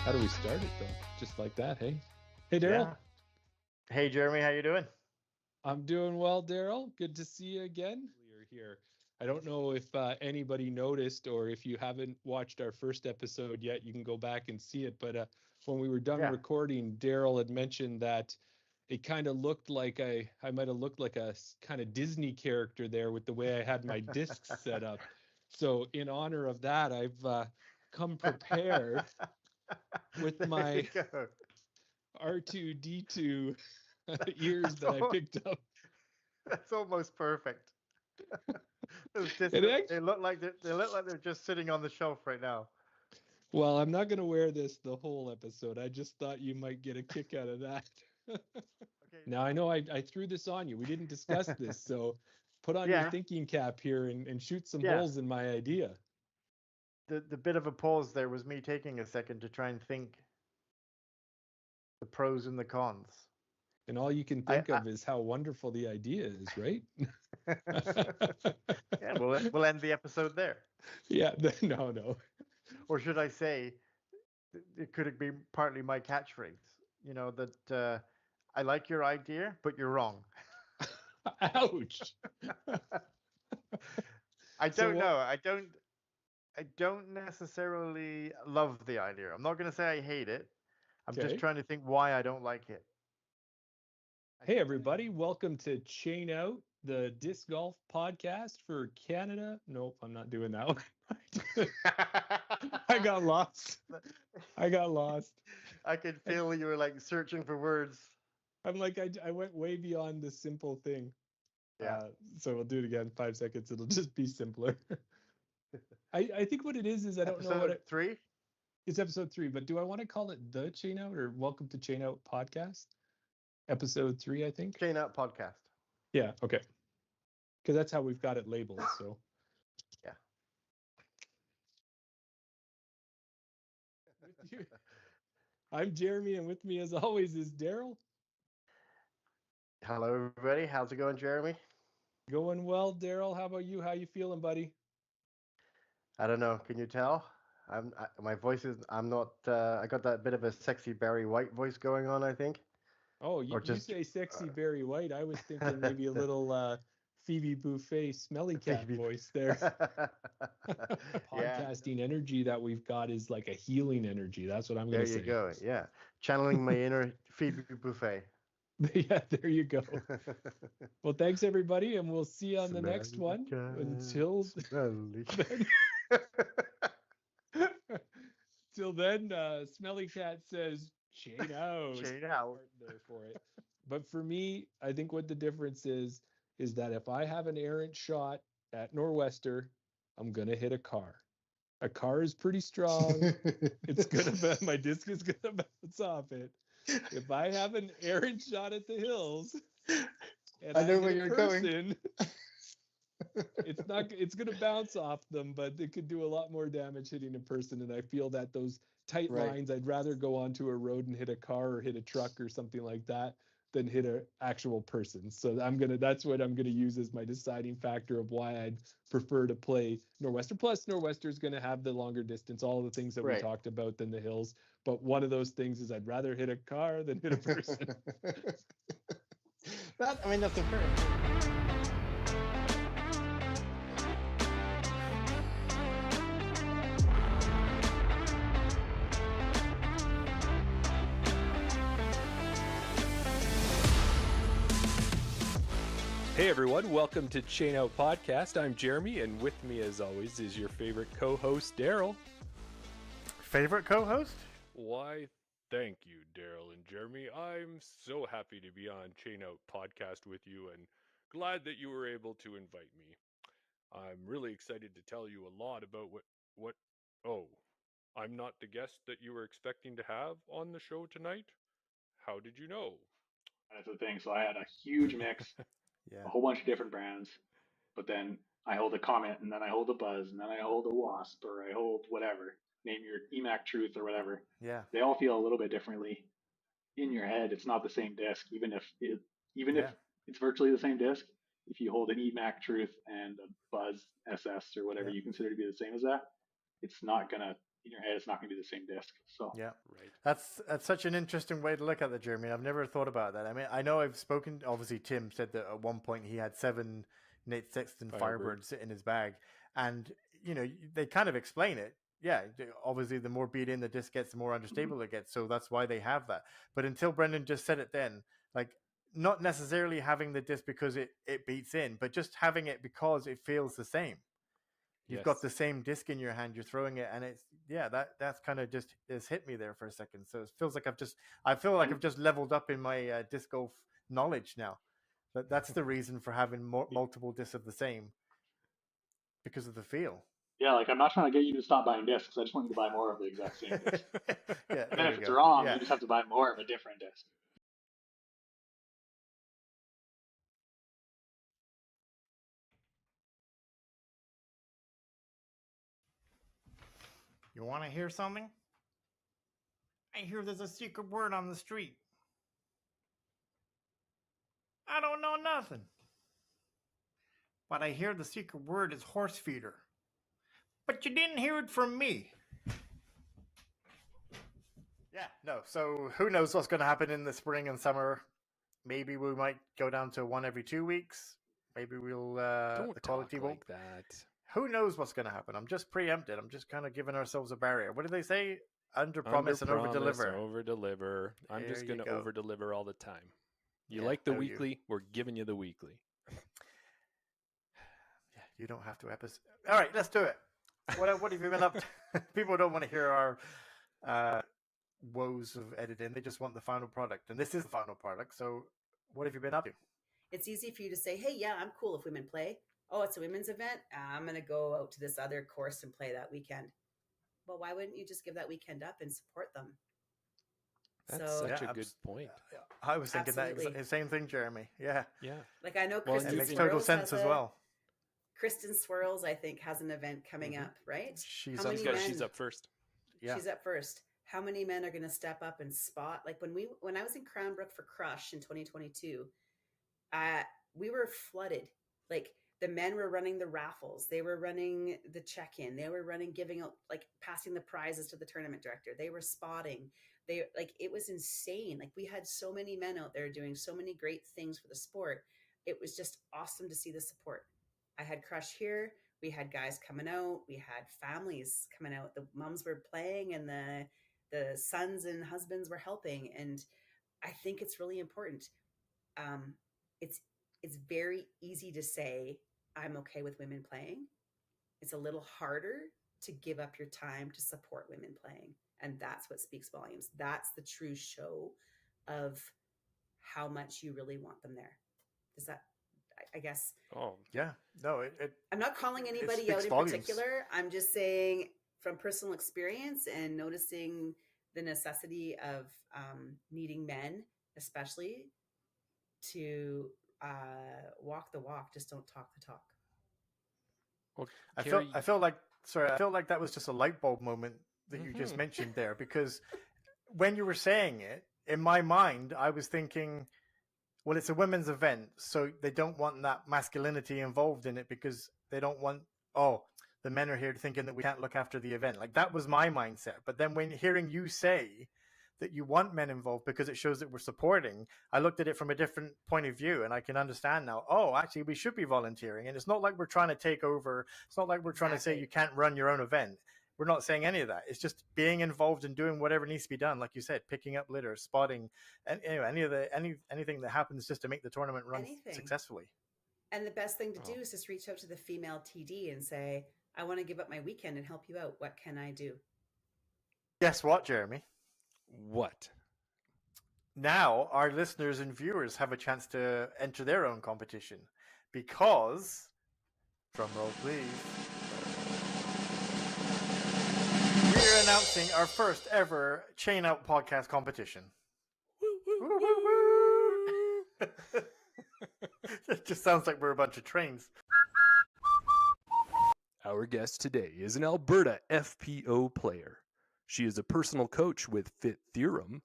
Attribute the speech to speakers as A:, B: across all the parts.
A: How do we start it though? Just like that, hey? Hey, Darryl.
B: Yeah. Hey, Jeremy, how you doing?
A: I'm doing well, Darryl. Good to see you again. You're here. I don't know if anybody noticed or if you haven't watched our first episode yet, you can go back and see it. But when we were done
B: Yeah.
A: recording, Darryl had mentioned that it kind of looked like I might have looked like a kind of Disney character there with the way I had my discs set up. So in honor of that, I've come prepared with
B: There you
A: my
B: go.
A: R2D2 ears
B: That's
A: that I
B: almost,
A: picked up.
B: that's almost perfect. Those discs,
A: And actually,
B: they look like they're just sitting on the shelf right now.
A: well, I'm not going to wear this the whole episode. I just thought you might get a kick out of that. Now, I know I threw this on you. We didn't discuss this. So put on your
B: Yeah,
A: thinking cap here and shoot some
B: yeah.
A: holes in my idea.
B: The bit of a pause there was me taking a second to try and think the pros and the cons.
A: And all you can
B: I,
A: think of is how wonderful the idea is, right?
B: yeah, we'll end the episode there.
A: Yeah, no, no.
B: Or should I say, it could be partly my catchphrase? You know that I like your idea, but you're wrong.
A: Ouch.
B: I
A: So
B: don't
A: what?
B: know. I don't necessarily love the idea. I'm not going to say I hate it. I'm just
A: Okay.
B: trying to think why I don't like it. I
A: Hey,
B: think that
A: everybody. Welcome to Chain Out, the disc golf podcast for Canada. Nope, I'm not doing that one. I got lost. I got lost.
B: I could
A: I,
B: feel you were like searching for words.
A: I'm like, I went way beyond the simple thing.
B: Yeah.
A: Uh, so we'll do it again. 5 seconds. It'll just be simpler. I think what it is I don't know what
B: Episode 3?
A: it's episode 3, but do I want to call it the Chain Out or Welcome to Chain Out podcast? Episode 3, I think.
B: Chain Up Podcast.
A: Yeah. Okay. Because that's how we've got it labeled. So.
B: Yeah.
A: With you. I'm Jeremy, and with me, as always, is Darryl.
B: Hello, everybody. How's it going, Jeremy?
A: Going well, Darryl. How about you? How you feeling, buddy?
B: I don't know. Can you tell? My voice is. I'm not. I got that bit of a sexy Barry White voice going on, I think.
A: Oh,
B: Or
A: you
B: just
A: say sexy Barry White. I was thinking maybe a little Phoebe Buffet smelly cat
B: Phoebe.
A: voice there.
B: Yeah.
A: Podcasting energy that we've got is like a healing energy. That's what I'm
B: There
A: going to
B: you
A: say.
B: go. Yeah. Channeling my inner Phoebe Buffet.
A: Yeah, there you go. Well, thanks, everybody, and we'll see you on the next
B: Smelly
A: one.
B: cat,
A: Until
B: smelly
A: then, till then, Smelly Cat says, chain out.
B: Chain out.
A: There for it. But for me, I think what the difference is that if I have an errant shot at Nor'Wester, I'm going to hit a car. A car is pretty strong. It's going to, my disc is going to bounce off it. If I have an errant shot at the hills and
B: I know
A: hit
B: where
A: a
B: you're
A: person, it's going to bounce off them, but it could do a lot more damage hitting a person. And I feel that those tight
B: Right.
A: lines, I'd rather go onto a road and hit a car or hit a truck or something like that than hit an actual person. So that's what I'm gonna use as my deciding factor of why I'd prefer to play Nor'Wester. Plus, Nor'Wester is gonna have the longer distance, all the things that we
B: Right.
A: talked about than the hills. But one of those things is I'd rather hit a car than hit a person.
B: That's a fair.
A: Hey everyone, welcome to Chain Out Podcast. I'm Jeremy, and with me as always is your favorite co-host, Darryl.
B: Favorite co-host?
A: Why, thank you, Darryl and Jeremy. I'm so happy to be on Chain Out Podcast with you and glad that you were able to invite me. I'm really excited to tell you a lot about oh, I'm not the guest that you were expecting to have on the show tonight? How did you know?
C: That's the thing. So I had a huge mix,
B: Yeah.
C: a whole bunch of different brands, but then I hold a Comet, and then I hold a Buzz, and then I hold a Wasp, or I hold whatever. Name your EMAC Truth or whatever.
B: Yeah.
C: They all feel a little bit differently in your head. It's not the same disc, even if
B: Yeah.
C: it's virtually the same disc. If you hold an EMAC Truth and a Buzz SS or whatever
B: Yeah.
C: you consider to be the same as that, it's not gonna in your head, it's not going to be the same disc. So
B: Yeah.
A: Right.
B: That's such an interesting way to look at it, Jeremy. I've never thought about that. I mean, I know I've spoken. Obviously, Tim said that at one point he had 7 Nate Sexton Firebirds in his bag, and they kind of explain it. Yeah, obviously, the more beat in the disc gets, the more understable it gets. So that's why they have that. But until Brendan just said it, then like not necessarily having the disc because it beats in, but just having it because it feels the same. You've got the same disc in your hand, you're throwing it, and that's kind of just hit me there for a second. So it feels like I've just leveled up in my disc golf knowledge now. That's the reason for having multiple discs of the same, because of the feel.
C: Yeah, like I'm not trying to get you to stop buying discs. I just want you to buy more of the exact same disc.
B: Yeah,
C: and then if it's wrong, you just have to buy more of a different disc.
B: You want to hear something? I hear there's a secret word on the street. I don't know nothing. But I hear the secret word is horse feeder. But you didn't hear it from me. Yeah, no. So who knows what's going to happen in the spring and summer? Maybe we might go down to 1 every 2 weeks. Maybe we'll
A: Don't
B: the quality
A: talk
B: won't.
A: like that.
B: Who knows what's going to happen? I'm just preempted. I'm just kind of giving ourselves a barrier. What do they say? Under promise and over deliver.
A: Over deliver. I'm just going to over deliver all the time. You like the weekly? We're giving you the weekly.
B: Yeah, you don't have to episode. All right, let's do it. What have you been up to? People don't want to hear our woes of editing. They just want the final product. And this is the final product. So what have you been up to?
D: It's easy for you to say, hey, yeah, I'm cool if women play. Oh, it's a women's event. I'm going to go out to this other course and play that weekend. Well, why wouldn't you just give that weekend up and support them?
A: That's such a good point.
B: I was thinking that same thing, Jeremy. Yeah.
A: Yeah.
D: Like I know Kristen
B: it makes total sense as well.
D: Kristen Swirls, I think, has an event coming up, right?
A: She's up first.
D: Yeah. She's up first. How many men are going to step up and spot? Like when I was in Cranbrook for Crush in 2022, we were flooded. Like the men were running the raffles. They were running the check-in. They were giving out, like passing the prizes to the tournament director. They were spotting. It was insane. Like we had so many men out there doing so many great things for the sport. It was just awesome to see the support. I had Crush here. We had guys coming out. We had families coming out. The moms were playing and the sons and husbands were helping. And I think it's really important. It's very easy to say, I'm okay with women playing. It's a little harder to give up your time to support women playing. And that's what speaks volumes. That's the true show of how much you really want them there. Does that, I guess.
B: Oh, yeah. No,
D: I'm not calling anybody out in particular. I'm just saying from personal experience and noticing the necessity of needing men, especially, to walk the walk. Just don't talk the talk.
B: Well, I felt like that was just a light bulb moment that you just mentioned there, because when you were saying it, in my mind, I was thinking, well, it's a women's event, so they don't want that masculinity involved in it because they don't want, the men are here thinking that we can't look after the event. Like that was my mindset. But then when hearing you say that you want men involved because it shows that we're supporting, I looked at it from a different point of view, and I can understand now, actually we should be volunteering. And it's not like we're trying to take over. It's not like we're trying to say you can't run your own event. We're not saying any of that. It's just being involved and doing whatever needs to be done. Like you said, picking up litter, spotting, and anything that happens just to make the tournament run successfully.
D: And the best thing to do is just reach out to the female TD and say, I want to give up my weekend and help you out. What can I do?
B: Guess what, Jeremy?
A: What?
B: Now our listeners and viewers have a chance to enter their own competition because, drum roll please, we're announcing our first ever Chain Out podcast competition. It just sounds like we're a bunch of trains.
A: Our guest today is an Alberta FPO player. She is a personal coach with Fit Theorem.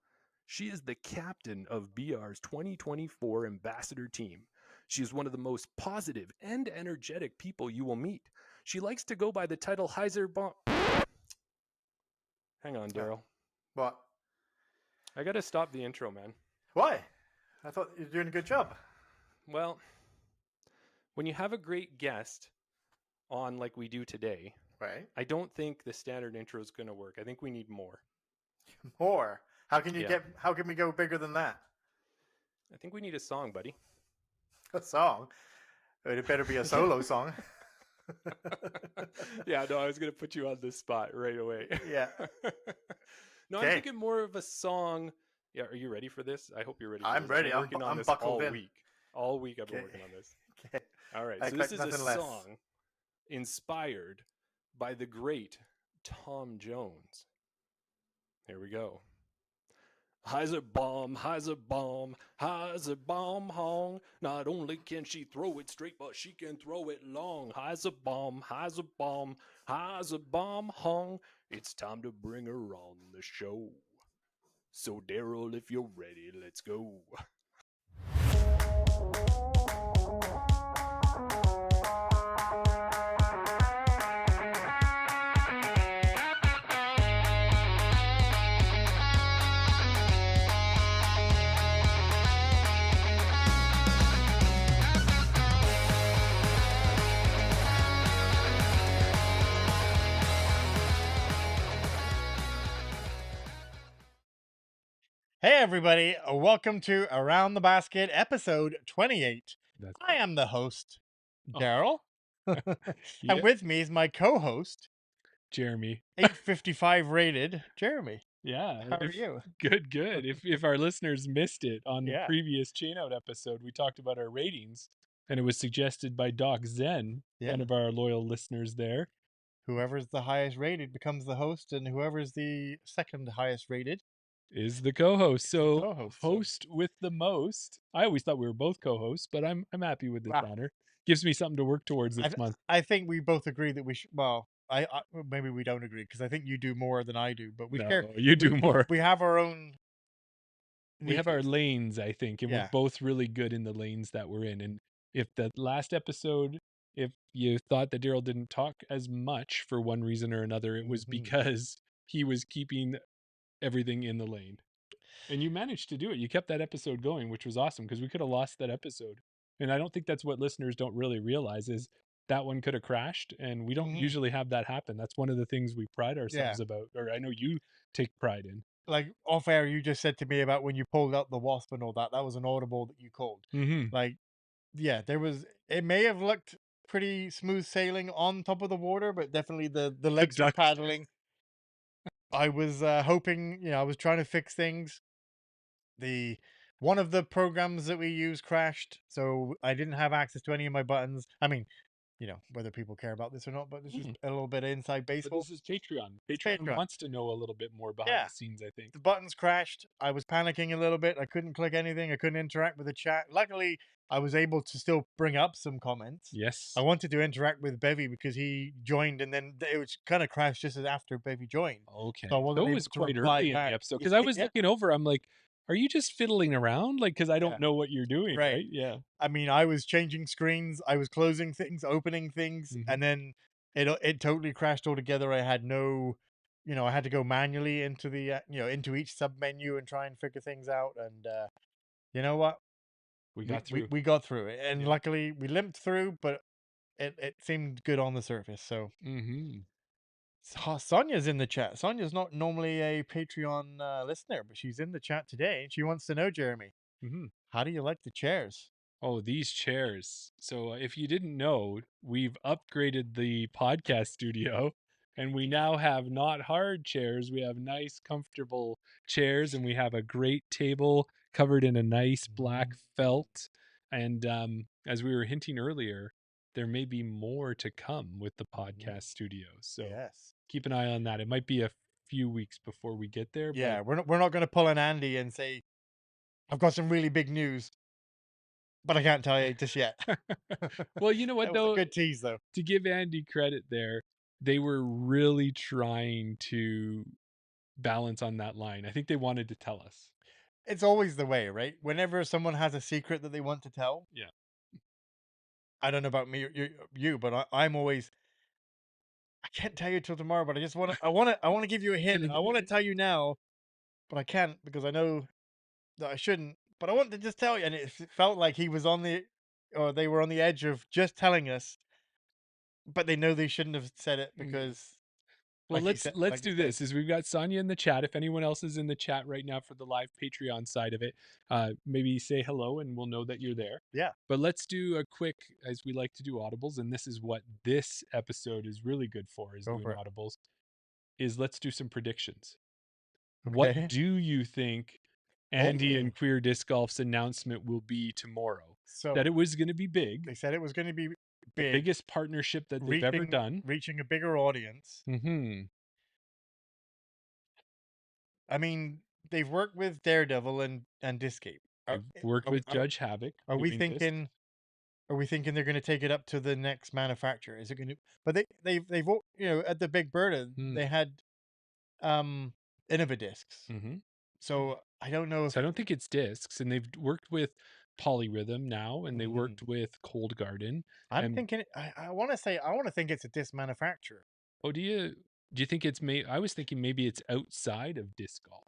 A: She is the captain of BR's 2024 ambassador team. She is one of the most positive and energetic people you will meet. She likes to go by the title Heiser Bomb. Hang on, Daryl.
B: What?
A: I gotta stop the intro, man.
B: Why? I thought you were doing a good job.
A: Well, when you have a great guest on like we do today,
B: right?
A: I don't think the standard intro is gonna work. I think we need more.
B: More? How can you get? How can we go bigger than that?
A: I think we need a song, buddy.
B: A song? It better be a solo song.
A: Yeah, no, I was gonna put you on the spot right away.
B: Yeah.
A: No, I'm thinking more of a song. Yeah, are you ready for this? I hope you're ready.
B: I'm ready.
A: I'm working on this
B: buckled
A: all
B: in.
A: week. All week I've been working on this.
B: Okay.
A: All right. So this is a song inspired by the great Tom Jones. Here we go. High's a bomb, high's a bomb, high's a bomb hong. Not only can she throw it straight, but she can throw it long. High's a bomb, high's a bomb, high's a bomb hong. It's time to bring her on the show. So Darryl, if you're ready, let's go.
B: Hey everybody, welcome to Around the Basket episode 28. I am the host, Darryl. And with me is my co-host,
E: Jeremy.
B: 855 rated Jeremy.
E: Yeah.
B: How are you?
E: Good. If our listeners missed it on the previous Chain Out episode, we talked about our ratings, and it was suggested by Doc Zen, one of our loyal listeners there.
B: Whoever's the highest rated becomes the host, and whoever's the second highest rated
E: is the co-host. So host with the most. I always thought we were both co-hosts, but I'm happy with this honor. Gives me something to work towards this month.
B: I think we both agree that we should. Well, I maybe we don't agree because I think you do more than I do. But
E: you do more.
B: We have our own.
E: We have our lanes, I think, and we're both really good in the lanes that we're in. And if the last episode, if you thought that Darryl didn't talk as much for one reason or another, it was because he was keeping everything in the lane. And you managed to do it. You kept that episode going, which was awesome because we could have lost that episode. And I don't think that's what listeners don't really realize is that one could have crashed, and we don't usually have that happen. That's one of the things we pride ourselves about, or I know you take pride in.
B: Like off air, you just said to me about when you pulled out the wasp and all that. That was an audible that you called. Like, yeah, there was. It may have looked pretty smooth sailing on top of the water, but definitely the legs were paddling. I was hoping, I was trying to fix things. One of the programs that we use crashed, so I didn't have access to any of my buttons. I mean, whether people care about this or not, but this is a little bit of inside baseball.
E: But this is Patreon. Patreon wants to know a little bit more behind the scenes, I think.
B: The buttons crashed. I was panicking a little bit. I couldn't click anything. I couldn't interact with the chat. Luckily, I was able to still bring up some comments.
E: Yes.
B: I wanted to interact with Bevy because he joined, and then it was kind of crashed just as after Bevy joined.
E: Okay. So it was quite early in the episode because I was looking over. I'm like, are you just fiddling around? Like, because I don't know what you're doing, right? Yeah.
B: I mean, I was changing screens, I was closing things, opening things, and then it totally crashed altogether. I had no, I had to go manually into the, into each sub menu and try and figure things out. And you know what?
E: We got through.
B: We got through it, and luckily we limped through, but it seemed good on the surface. So. Sonia's in the chat. Sonia's not normally a Patreon listener, but she's in the chat today, and she wants to know, Jeremy, how do you like the chairs?
E: Oh, these chairs. So if you didn't know, we've upgraded the podcast studio, and we now have not hard chairs. We have nice, comfortable chairs, and we have a great table covered in a nice black felt. And as we were hinting earlier, there may be more to come with the podcast studio. So keep an eye on that. It might be a few weeks before we get there.
B: Yeah, we're not going to pull an Andy and say, I've got some really big news, but I can't tell you just yet.
E: Well, you know what, though?
B: A good tease, though.
E: To give Andy credit there, they were really trying to balance on that line. I think they wanted to tell us.
B: It's always the way, right? Whenever someone has a secret that they want to tell.
E: Yeah.
B: I don't know about me, you, but I'm always can't tell you till tomorrow, but I want to give you a hint. I want to tell you now, but I can't because I know that I shouldn't. But I want to just tell you, and it felt like he was or they were on the edge of just telling us, but they know they shouldn't have said it because.
E: Well, let's do this. Is we've got Sonia in the chat. If anyone else is in the chat right now for the live Patreon side of it, maybe say hello and we'll know that you're there.
B: Yeah.
E: But let's do a quick, as we like to do audibles, and this is what this episode is really good for, is doing audibles. Is let's do some predictions. Okay. What do you think Andy and Queer Disc Golf's announcement will be tomorrow? So that it was going to be big.
B: They said it was going to be big.
E: The biggest partnership that they've ever done.
B: Reaching a bigger audience.
E: Mm-hmm.
B: I mean, they've worked with Daredevil and Discape.
E: They've worked with Judge Havoc.
B: Are we thinking they're going to take it up to the next manufacturer? Is it going to? But they've at the Big Bird they had Innovadiscs.
E: Mm-hmm.
B: So I don't know.
E: So I don't think it's discs, and they've worked with Polyrhythm now, and they worked with Cold Garden.
B: I'm thinking. I want to think it's a disc manufacturer.
E: Oh, do you think it's made? I was thinking maybe it's outside of disc golf.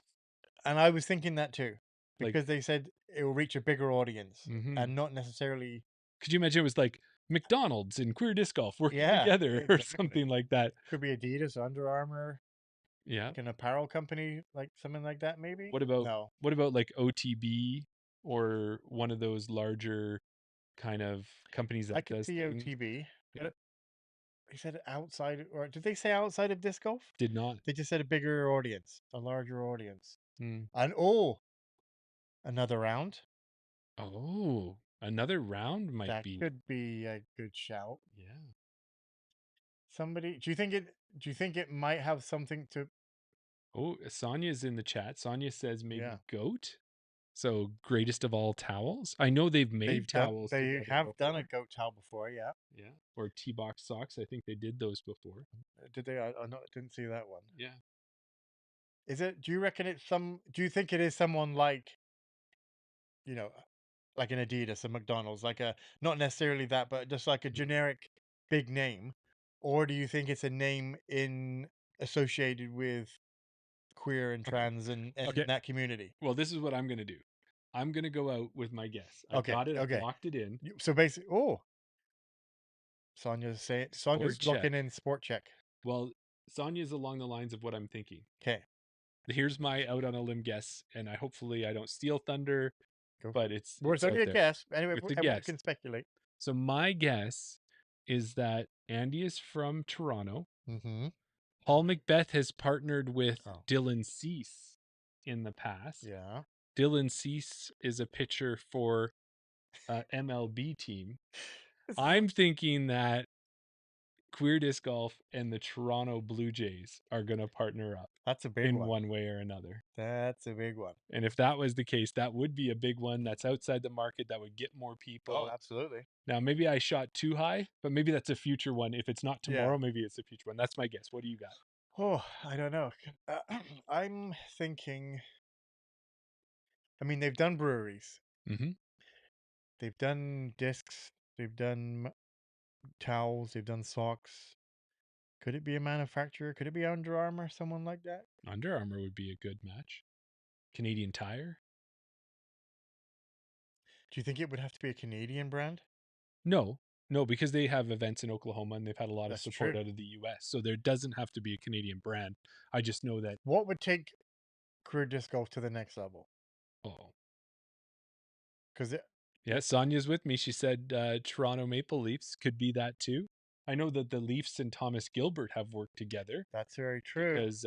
B: And I was thinking that too, because they said it will reach a bigger audience and not necessarily.
E: Could you imagine it was like McDonald's and Queer Disc Golf working together or something like that?
B: Could be Adidas, Under Armour.
E: Yeah.
B: Like an apparel company, like something like that, maybe.
E: What about like OTB or one of those larger kind of companies that does
B: see OTB. Yeah. They said outside, or did they say outside of disc golf?
E: Did not.
B: They just said a bigger audience, a larger audience.
E: And
B: another round.
E: Oh, another round might be.
B: That could be a good shout.
E: Yeah.
B: Somebody, do you think it might have something to?
E: Oh, Sonia's in the chat. Sonia says maybe goat. So greatest of all towels. I know they've made towels.
B: They have done a goat towel before, yeah.
E: Yeah. Or T-box socks. I think they did those before.
B: Did they? I didn't see that one.
E: Yeah.
B: Is it? Do you reckon it's do you think it is someone like, like an Adidas, a McDonald's, like not necessarily that, but just like a generic big name, or do you think it's a name associated with queer and trans and that community?
E: Well, this is what I'm gonna do. I'm gonna go out with my guess. I got it. I locked it in.
B: So basically, Sonia's looking in Sport Check.
E: Well, Sonia's along the lines of what I'm thinking.
B: Okay.
E: Here's my out on a limb guess, and hopefully I don't steal thunder. But it's
B: only a guess. Anyway, everyone can speculate.
E: So my guess is that Andy is from Toronto.
B: Mm-hmm.
E: Paul Macbeth has partnered with Dylan Cease in the past.
B: Yeah.
E: Dylan Cease is a pitcher for MLB team. I'm thinking that Queer Disc Golf and the Toronto Blue Jays are going to partner up.
B: That's a big one.
E: In one way or another.
B: That's a big one.
E: And if that was the case, that would be a big one. That's outside the market. That would get more people.
B: Oh, absolutely.
E: Now, maybe I shot too high, but maybe that's a future one. If it's not tomorrow, maybe it's a future one. That's my guess. What do you got?
B: Oh, I don't know. I'm thinking. I mean, they've done breweries.
E: Mm-hmm.
B: They've done discs. They've done towels. They've done socks. Could it be a manufacturer? Could it be Under Armour? Someone like that?
E: Under Armour would be a good match. Canadian Tire?
B: Do you think it would have to be a Canadian brand?
E: No, because they have events in Oklahoma and they've had a lot of support out of the U.S. So there doesn't have to be a Canadian brand. I just know that.
B: What would take Queer Disc Golf to the next level?
E: Oh.
B: Because
E: yeah, Sonia's with me. She said Toronto Maple Leafs could be that too. I know that the Leafs and Thomas Gilbert have worked together.
B: That's very true.
E: Because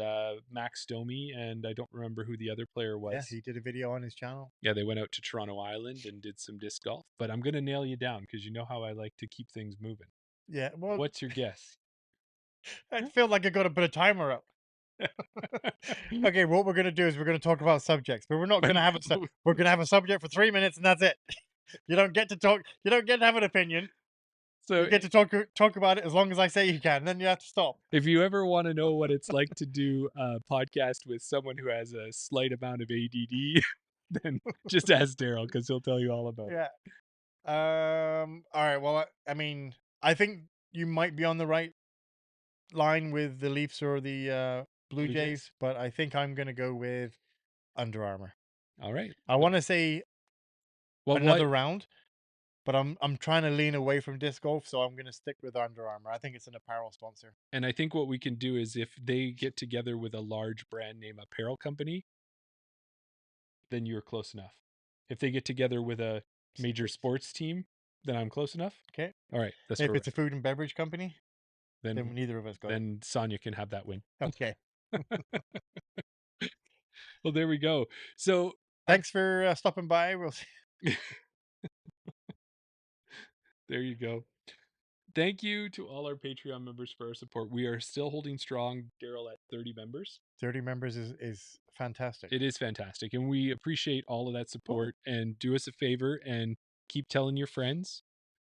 E: Max Domi and I don't remember who the other player was.
B: Yeah, he did a video on his channel.
E: Yeah, they went out to Toronto Island and did some disc golf. But I'm going to nail you down because you know how I like to keep things moving.
B: Yeah, well...
E: What's your guess?
B: I feel like I got to put a timer up. Okay, what we're going to do is we're going to talk about subjects. But we're not going to have we're going to have a subject for 3 minutes and that's it. You don't get to talk. You don't get to have an opinion. So you get to talk about it as long as I say you can. Then you have to stop.
E: If you ever want to know what it's like to do a podcast with someone who has a slight amount of ADD, then just ask Darryl because he'll tell you all about it.
B: All right. Well, I mean, I think you might be on the right line with the Leafs or the Blue Jays, but I think I'm going to go with Under Armour.
E: All right.
B: I want to say another round, but I'm trying to lean away from disc golf, so I'm going to stick with Under Armour. I think it's an apparel sponsor.
E: And I think what we can do is if they get together with a large brand name apparel company, then you're close enough. If they get together with a major sports team, then I'm close enough.
B: Okay.
E: All right.
B: That's if it's a food and beverage company, then neither of us got it.
E: Then Sonia can have that win.
B: Okay.
E: Well, there we go. So
B: thanks for stopping by. We'll see.
E: There you go. Thank you to all our Patreon members for our support. We are still holding strong, Darryl, at 30 members.
B: 30 members is fantastic.
E: It is fantastic. And we appreciate all of that support. And do us a favor and keep telling your friends,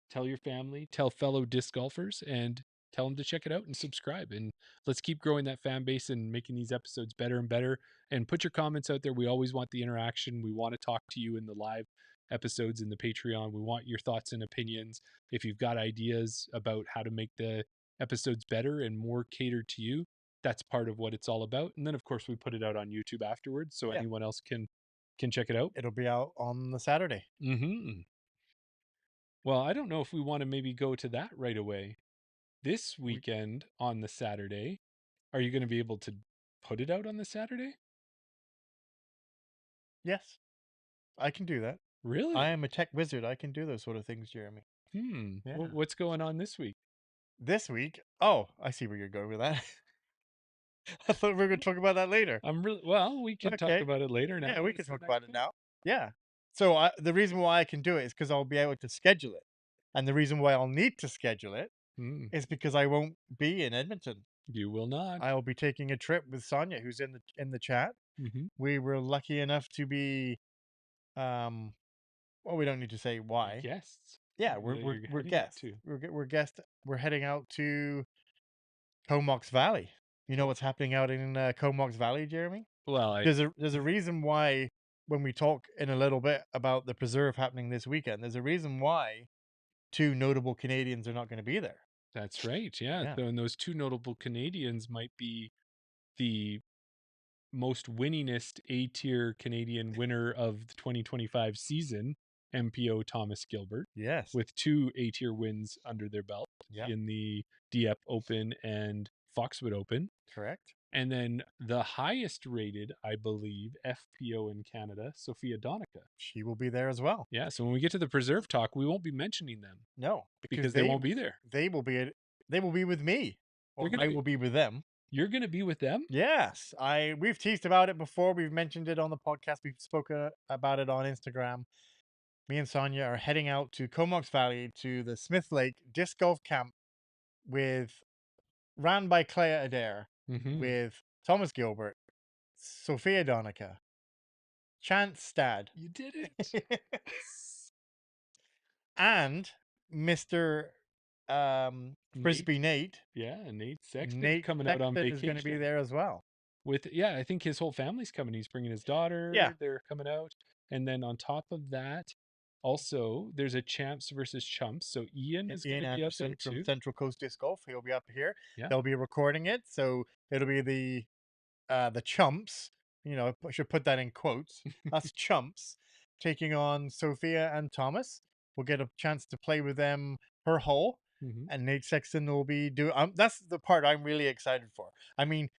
E: tell your family, tell fellow disc golfers, and tell them to check it out and subscribe. And let's keep growing that fan base and making these episodes better and better. And put your comments out there. We always want the interaction. We want to talk to you in the live episodes in the Patreon. We want your thoughts and opinions. If you've got ideas about how to make the episodes better and more catered to you, that's part of what it's all about. And then of course we put it out on YouTube afterwards, so anyone else can check it out.
B: It'll be out on the Saturday.
E: Well, I don't know if we want to maybe go to that right away. This weekend on the Saturday, are you going to be able to put it out on the Saturday?
B: Yes, I can do that.
E: Really?
B: I am a tech wizard. I can do those sort of things, Jeremy.
E: Yeah. What's going on this week?
B: This week? Oh, I see where you're going with that. I thought we were going to talk about that later.
E: We can talk about it later now.
B: Yeah, we can talk about it now. Yeah. So the reason why I can do it is because I'll be able to schedule it. And the reason why I'll need to schedule it is because I won't be in Edmonton.
E: You will not.
B: I'll be taking a trip with Sonia, who's in the chat. We were lucky enough to be, well, we don't need to say why.
E: Guests.
B: Yeah, we're guests. We're guests. We're heading out to Comox Valley. You know what's happening out in Comox Valley, Jeremy?
E: Well,
B: there's a reason why when we talk in a little bit about the preserve happening this weekend, there's a reason why 2 notable Canadians are not going to be there.
E: That's right. Yeah. So, and those 2 notable Canadians might be the most winningest A-tier Canadian winner of the 2025 season, MPO Thomas Gilbert.
B: Yes.
E: With 2 A-tier wins under their belt in the Dieppe Open and Foxwood Open.
B: Correct.
E: And then the highest rated, I believe, FPO in Canada, Sophia Donica.
B: She will be there as well.
E: Yeah. So when we get to the preserve talk, we won't be mentioning them.
B: No,
E: because they won't be there.
B: They will be with me. Or I will be with them.
E: You're going to be with them?
B: Yes. We've teased about it before. We've mentioned it on the podcast. We've spoken about it on Instagram. Me and Sonia are heading out to Comox Valley to the Smith Lake Disc Golf Camp ran by Clea Adair, with Thomas Gilbert, Sophia Donica, Chance Stad.
E: You did it.
B: And Mr. Frisbee Nate.
E: Yeah, Nate Sexton coming out on vacation.
B: Is going to be there as well.
E: I think his whole family's coming. He's bringing his daughter.
B: Yeah.
E: They're coming out. And then on top of that, also, there's a champs versus chumps. So Ian is going to be up there too.
B: From Central Coast Disc Golf. He'll be up here.
E: Yeah.
B: They'll be recording it. So it'll be the chumps. You know, I should put that in quotes. Us chumps taking on Sophia and Thomas. We'll get a chance to play with them per hole. And Nate Sexton will be doing. That's the part I'm really excited for. I mean,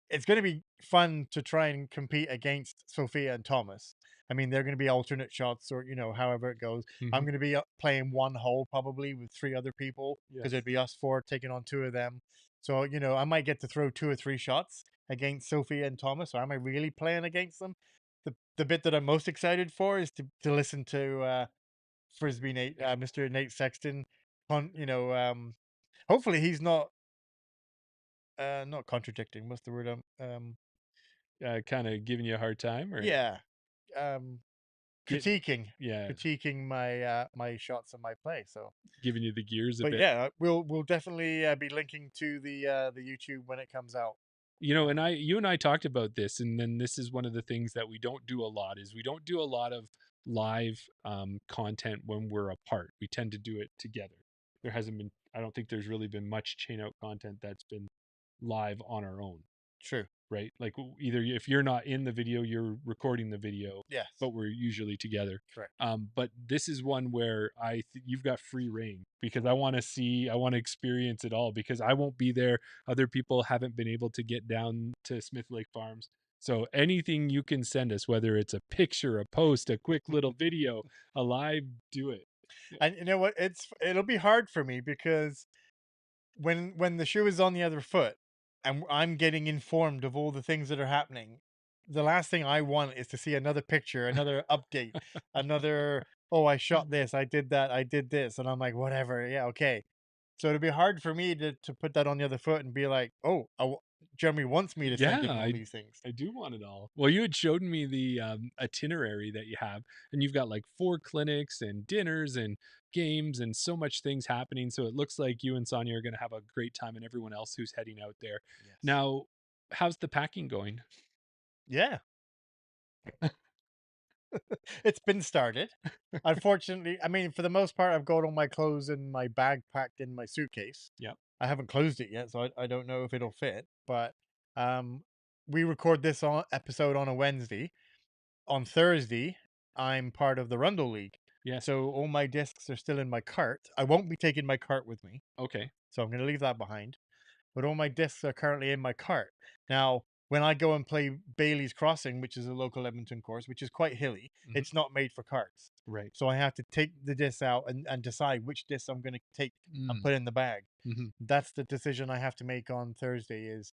B: it's going to be fun to try and compete against Sophia and Thomas. I mean, they're going to be alternate shots or, however it goes. I'm going to be playing 1 hole probably with 3 other people because it'd be us 4 taking on 2 of them. So, I might get to throw 2 or 3 shots against Sophia and Thomas. Or am I really playing against them? The bit that I'm most excited for is to listen to Frisbee Nate, Mr. Nate Sexton. Hopefully he's not contradicting. What's the word?
E: Kind of giving you a hard time, or
B: critiquing my my shots and my play. So
E: giving you the gears a bit.
B: Yeah, we'll definitely be linking to the YouTube when it comes out.
E: You and I talked about this, and then this is one of the things that we don't do a lot is we don't do a lot of live content when we're apart. We tend to do it together. I don't think there's really been much chain out content that's been live on our own.
B: True.
E: Right? Like either if you're not in the video, you're recording the video.
B: Yes.
E: But we're usually together.
B: Correct.
E: But this is one where you've got free reign, because I want to experience it all, because I won't be there. Other people haven't been able to get down to Smith Lake Farms. So anything you can send us, whether it's a picture, a post, a quick little video, a live, do it.
B: And you know what? It'll be hard for me because when the shoe is on the other foot and I'm getting informed of all the things that are happening, the last thing I want is to see another picture, another update, another, oh, I shot this, I did that, I did this. And I'm like, whatever. Yeah, okay. So it'd be hard for me to put that on the other foot and be like, oh, Jeremy wants me to send him all these things.
E: I do want it all. Well, you had showed me the itinerary that you have, and you've got like 4 clinics and dinners and games and so much things happening. So it looks like you and Sonia are going to have a great time, and everyone else who's heading out there.
B: Yes.
E: Now, how's the packing going?
B: Yeah. It's been started. Unfortunately, I mean, for the most part, I've got all my clothes in my bag packed in my suitcase.
E: Yep.
B: I haven't closed it yet, so I don't know if it'll fit. But we record this episode on a Wednesday. On Thursday, I'm part of the Rundle League.
E: Yeah.
B: So all my discs are still in my cart. I won't be taking my cart with me.
E: Okay.
B: So I'm going to leave that behind. But all my discs are currently in my cart. Now, when I go and play Bailey's Crossing, which is a local Edmonton course, which is quite hilly, it's not made for carts.
E: Right.
B: So I have to take the discs out and decide which discs I'm going to take and put in the bag. That's the decision I have to make on Thursday, is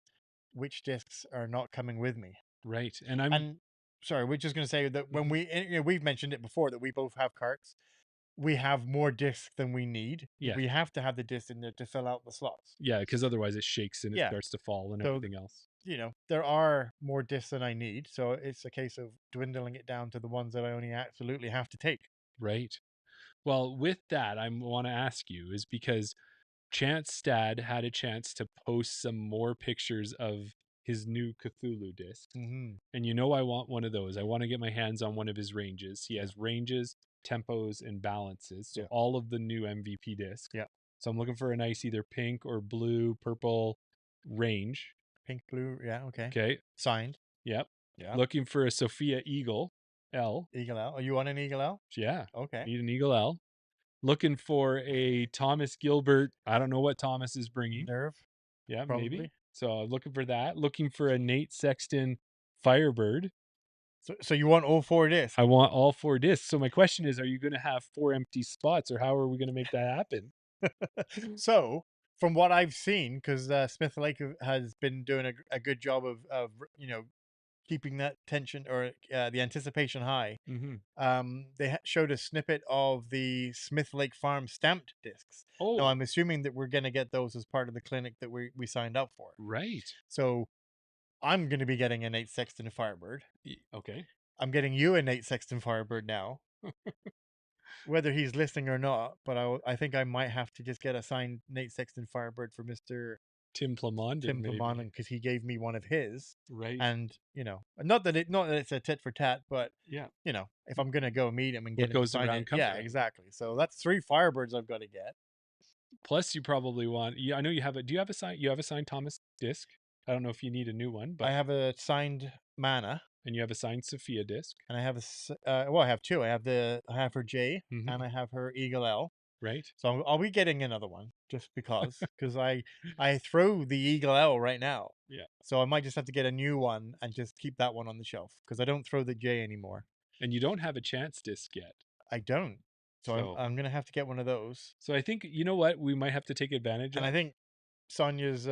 B: which discs are not coming with me.
E: Right.
B: And sorry, we're just going to say that when we've mentioned it before that we both have carts. We have more discs than we need.
E: Yeah.
B: We have to have the discs in there to fill out the slots.
E: Yeah, because otherwise it shakes and it starts to fall and everything else.
B: You know, there are more discs than I need, so it's a case of dwindling it down to the ones that I only absolutely have to take.
E: Right. Well, with that, I want to ask you, is because Chance Stad had a chance to post some more pictures of his new Cthulhu disc. And you know I want one of those. I want to get my hands on one of his ranges. He has ranges, tempos, and balances. So all of the new MVP discs.
B: Yeah.
E: So I'm looking for a nice either pink or blue, purple range.
B: Pink, blue, yeah, okay.
E: Okay.
B: Signed.
E: Yep.
B: Yeah.
E: Looking for a Sophia Eagle L.
B: Eagle L. Are you on an Eagle L?
E: Yeah.
B: Okay.
E: Need an Eagle L. Looking for a Thomas Gilbert. I don't know what Thomas is bringing.
B: Nerve.
E: Yeah,
B: probably.
E: maybe. So looking for that. Looking for a Nate Sexton Firebird.
B: So you want all 4 discs?
E: I want all 4 discs. So my question is, are you going to have 4 empty spots, or how are we going to make that happen?
B: So from what I've seen, because Smith Lake has been doing a good job of keeping that tension or the anticipation high. They showed a snippet of the Smith Lake Farm stamped discs.
E: Oh,
B: now I'm assuming that we're going to get those as part of the clinic that we signed up for.
E: Right.
B: So I'm going to be getting a Nate Sexton Firebird.
E: Okay.
B: I'm getting you a Nate Sexton Firebird now. Whether he's listening or not, but I think I might have to just get a signed Nate Sexton Firebird for Mr.
E: Tim Plamondon,
B: because he gave me one of his.
E: Right.
B: And not that it's a tit for tat, but if I'm gonna go meet him and get him to sign it, exactly. So that's 3 Firebirds I've got to get.
E: Plus, you probably want. I know you have a. Do you have a sign? You have a signed Thomas disc. I don't know if you need a new one, but
B: I have a signed Mana,
E: and you have a signed Sophia disc,
B: and I have I have 2. I have her J, and I have her Eagle L.
E: Right.
B: So I'll be getting another one just because I throw the Eagle L right now.
E: Yeah.
B: So I might just have to get a new one and just keep that one on the shelf because I don't throw the J anymore.
E: And you don't have a Chance disc yet.
B: I don't. So I'm going to have to get one of those.
E: So I think, you know what, we might have to take advantage of.
B: And I think Sonia's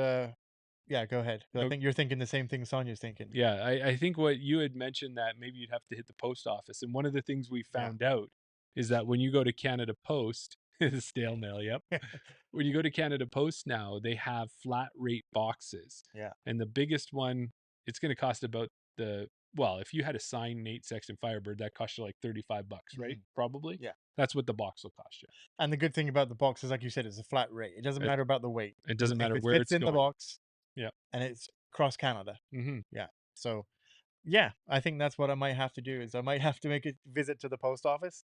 B: yeah, go ahead. I think you're thinking the same thing Sonia's thinking.
E: Yeah, I think what you had mentioned, that maybe you'd have to hit the post office. And one of the things we found out is that when you go to Canada Post, stale mail, yep. When you go to Canada Post now, they have flat rate boxes.
B: Yeah.
E: And the biggest one, it's going to cost about if you had a signed Nate Sexton Firebird, that cost you like $35, right? Probably.
B: Yeah.
E: That's what the box will cost you.
B: And the good thing about the box is, like you said, it's a flat rate. It doesn't matter about the weight.
E: It doesn't matter where
B: it's
E: in
B: the box.
E: Yeah.
B: And it's across Canada.
E: Yeah.
B: So, yeah, I think that's what I might have to do is I might have to make a visit to the post office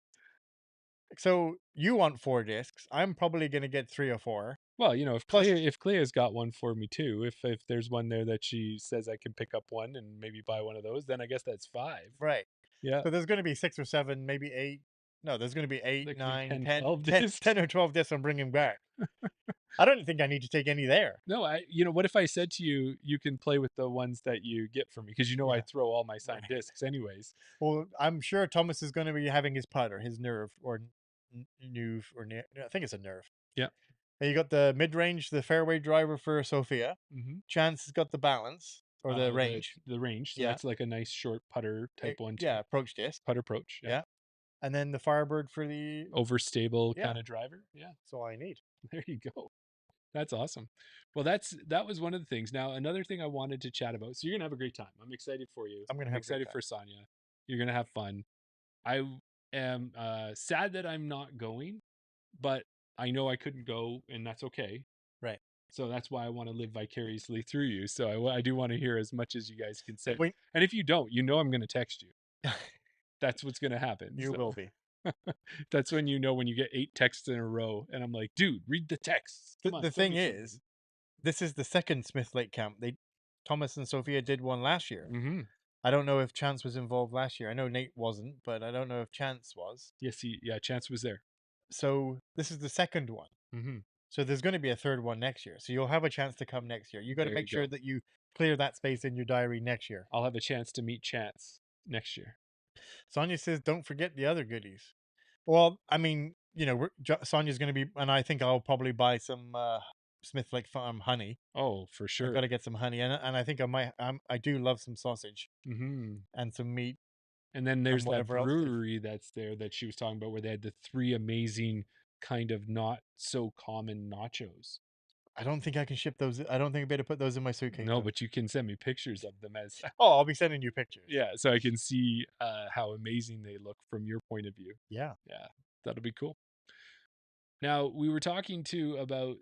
B: So you want 4 discs. I'm probably going to get 3 or 4.
E: Well, if Clea's got one for me too, if there's one there that she says I can pick up one and maybe buy one of those, then I guess that's 5.
B: Right.
E: Yeah.
B: So there's going to be 6 or 7, maybe 8. No, there's going to be 8,
E: There could be
B: 9,
E: 10,
B: 10,
E: 12
B: 10,
E: discs.
B: 10 or 12 discs I'm bringing back. I don't think I need to take any there.
E: No, what if I said to you, you can play with the ones that you get from me? Because I throw all my signed discs anyways.
B: Well, I'm sure Thomas is going to be having his putter, his nerve, or Nuve, or I think it's a nerve.
E: Yeah.
B: And you got the mid-range, the fairway driver for Sophia.
E: Mm-hmm.
B: Chance has got the balance, or the range.
E: The range. So that's like a nice short putter type one too.
B: Yeah, approach disc.
E: Putter approach.
B: Yeah. And then the Firebird for the
E: overstable kind of driver. Yeah.
B: That's all I need.
E: There you go. That's awesome. Well, that was one of the things. Now, another thing I wanted to chat about. So you're gonna have a great time. I'm excited for you.
B: I'm
E: excited for Sonia. You're gonna have fun. I am sad that I'm not going, but I know I couldn't go, and that's okay.
B: Right.
E: So that's why I want to live vicariously through you. So I do want to hear as much as you guys can say.
B: Wait.
E: And if you don't, I'm going to text you. That's what's going to happen.
B: You will be.
E: That's when when you get 8 texts in a row, and I'm like, dude, read the texts.
B: The thing is, this is the second Smith Lake camp. Thomas and Sophia did one last year.
E: Mm-hmm.
B: I don't know if Chance was involved last year. I know Nate wasn't, but I don't know if Chance was.
E: Yes, Chance was there.
B: So this is the second one.
E: Mm-hmm.
B: So there's going to be a third one next year. So you'll have a chance to come next year. You got to make sure that you clear that space in your diary next year.
E: I'll have a chance to meet Chance next year.
B: Sonia says, don't forget the other goodies. Well, I mean, Sonia's going to be, and I think I'll probably buy some Smith Lake Farm honey.
E: Oh, for sure.
B: I've got to get some honey, and I think I do love some sausage and some meat.
E: And then there's that brewery that's there that she was talking about, where they had the 3 amazing kind of not so common nachos.
B: I don't think I can ship those. I don't think I'd be able to put those in my suitcase.
E: No, but you can send me pictures of them as.
B: Oh, I'll be sending you pictures.
E: Yeah, so I can see how amazing they look from your point of view.
B: Yeah,
E: that'll be cool. Now, we were talking about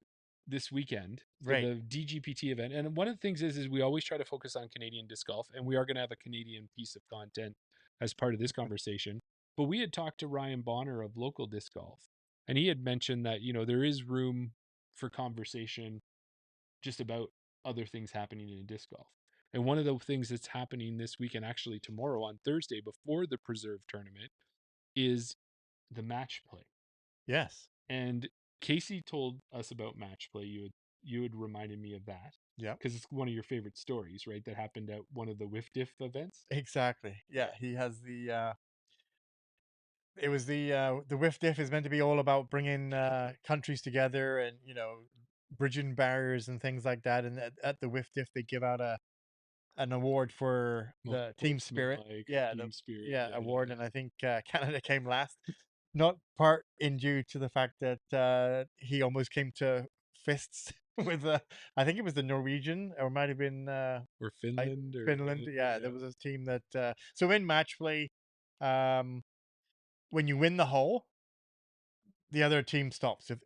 E: this weekend, the DGPT event, and one of the things is we always try to focus on Canadian disc golf, and we are going to have a Canadian piece of content as part of this conversation. But we had talked to Ryan Bonner of Local Disc Golf, and he had mentioned that there is room for conversation just about other things happening in disc golf. And one of the things that's happening this weekend, actually tomorrow on Thursday before the Preserve tournament, is the match play.
B: Yes.
E: And Casey told us about match play. You had reminded me of that.
B: Yeah.
E: Because it's one of your favorite stories, right? That happened at one of the WIF Diff events.
B: Exactly. Yeah. He has it was the WIF Diff is meant to be all about bringing countries together and, bridging barriers and things like that. And at the WIF Diff, they give out an award for the team spirit. Team spirit award. And I think Canada came last. Not part in due to the fact that he almost came to fists with I think it was the Norwegian, or it might have been
E: or Finland.
B: Finland. Yeah, there was a team that so in match play, when you win the hole, the other team stops. If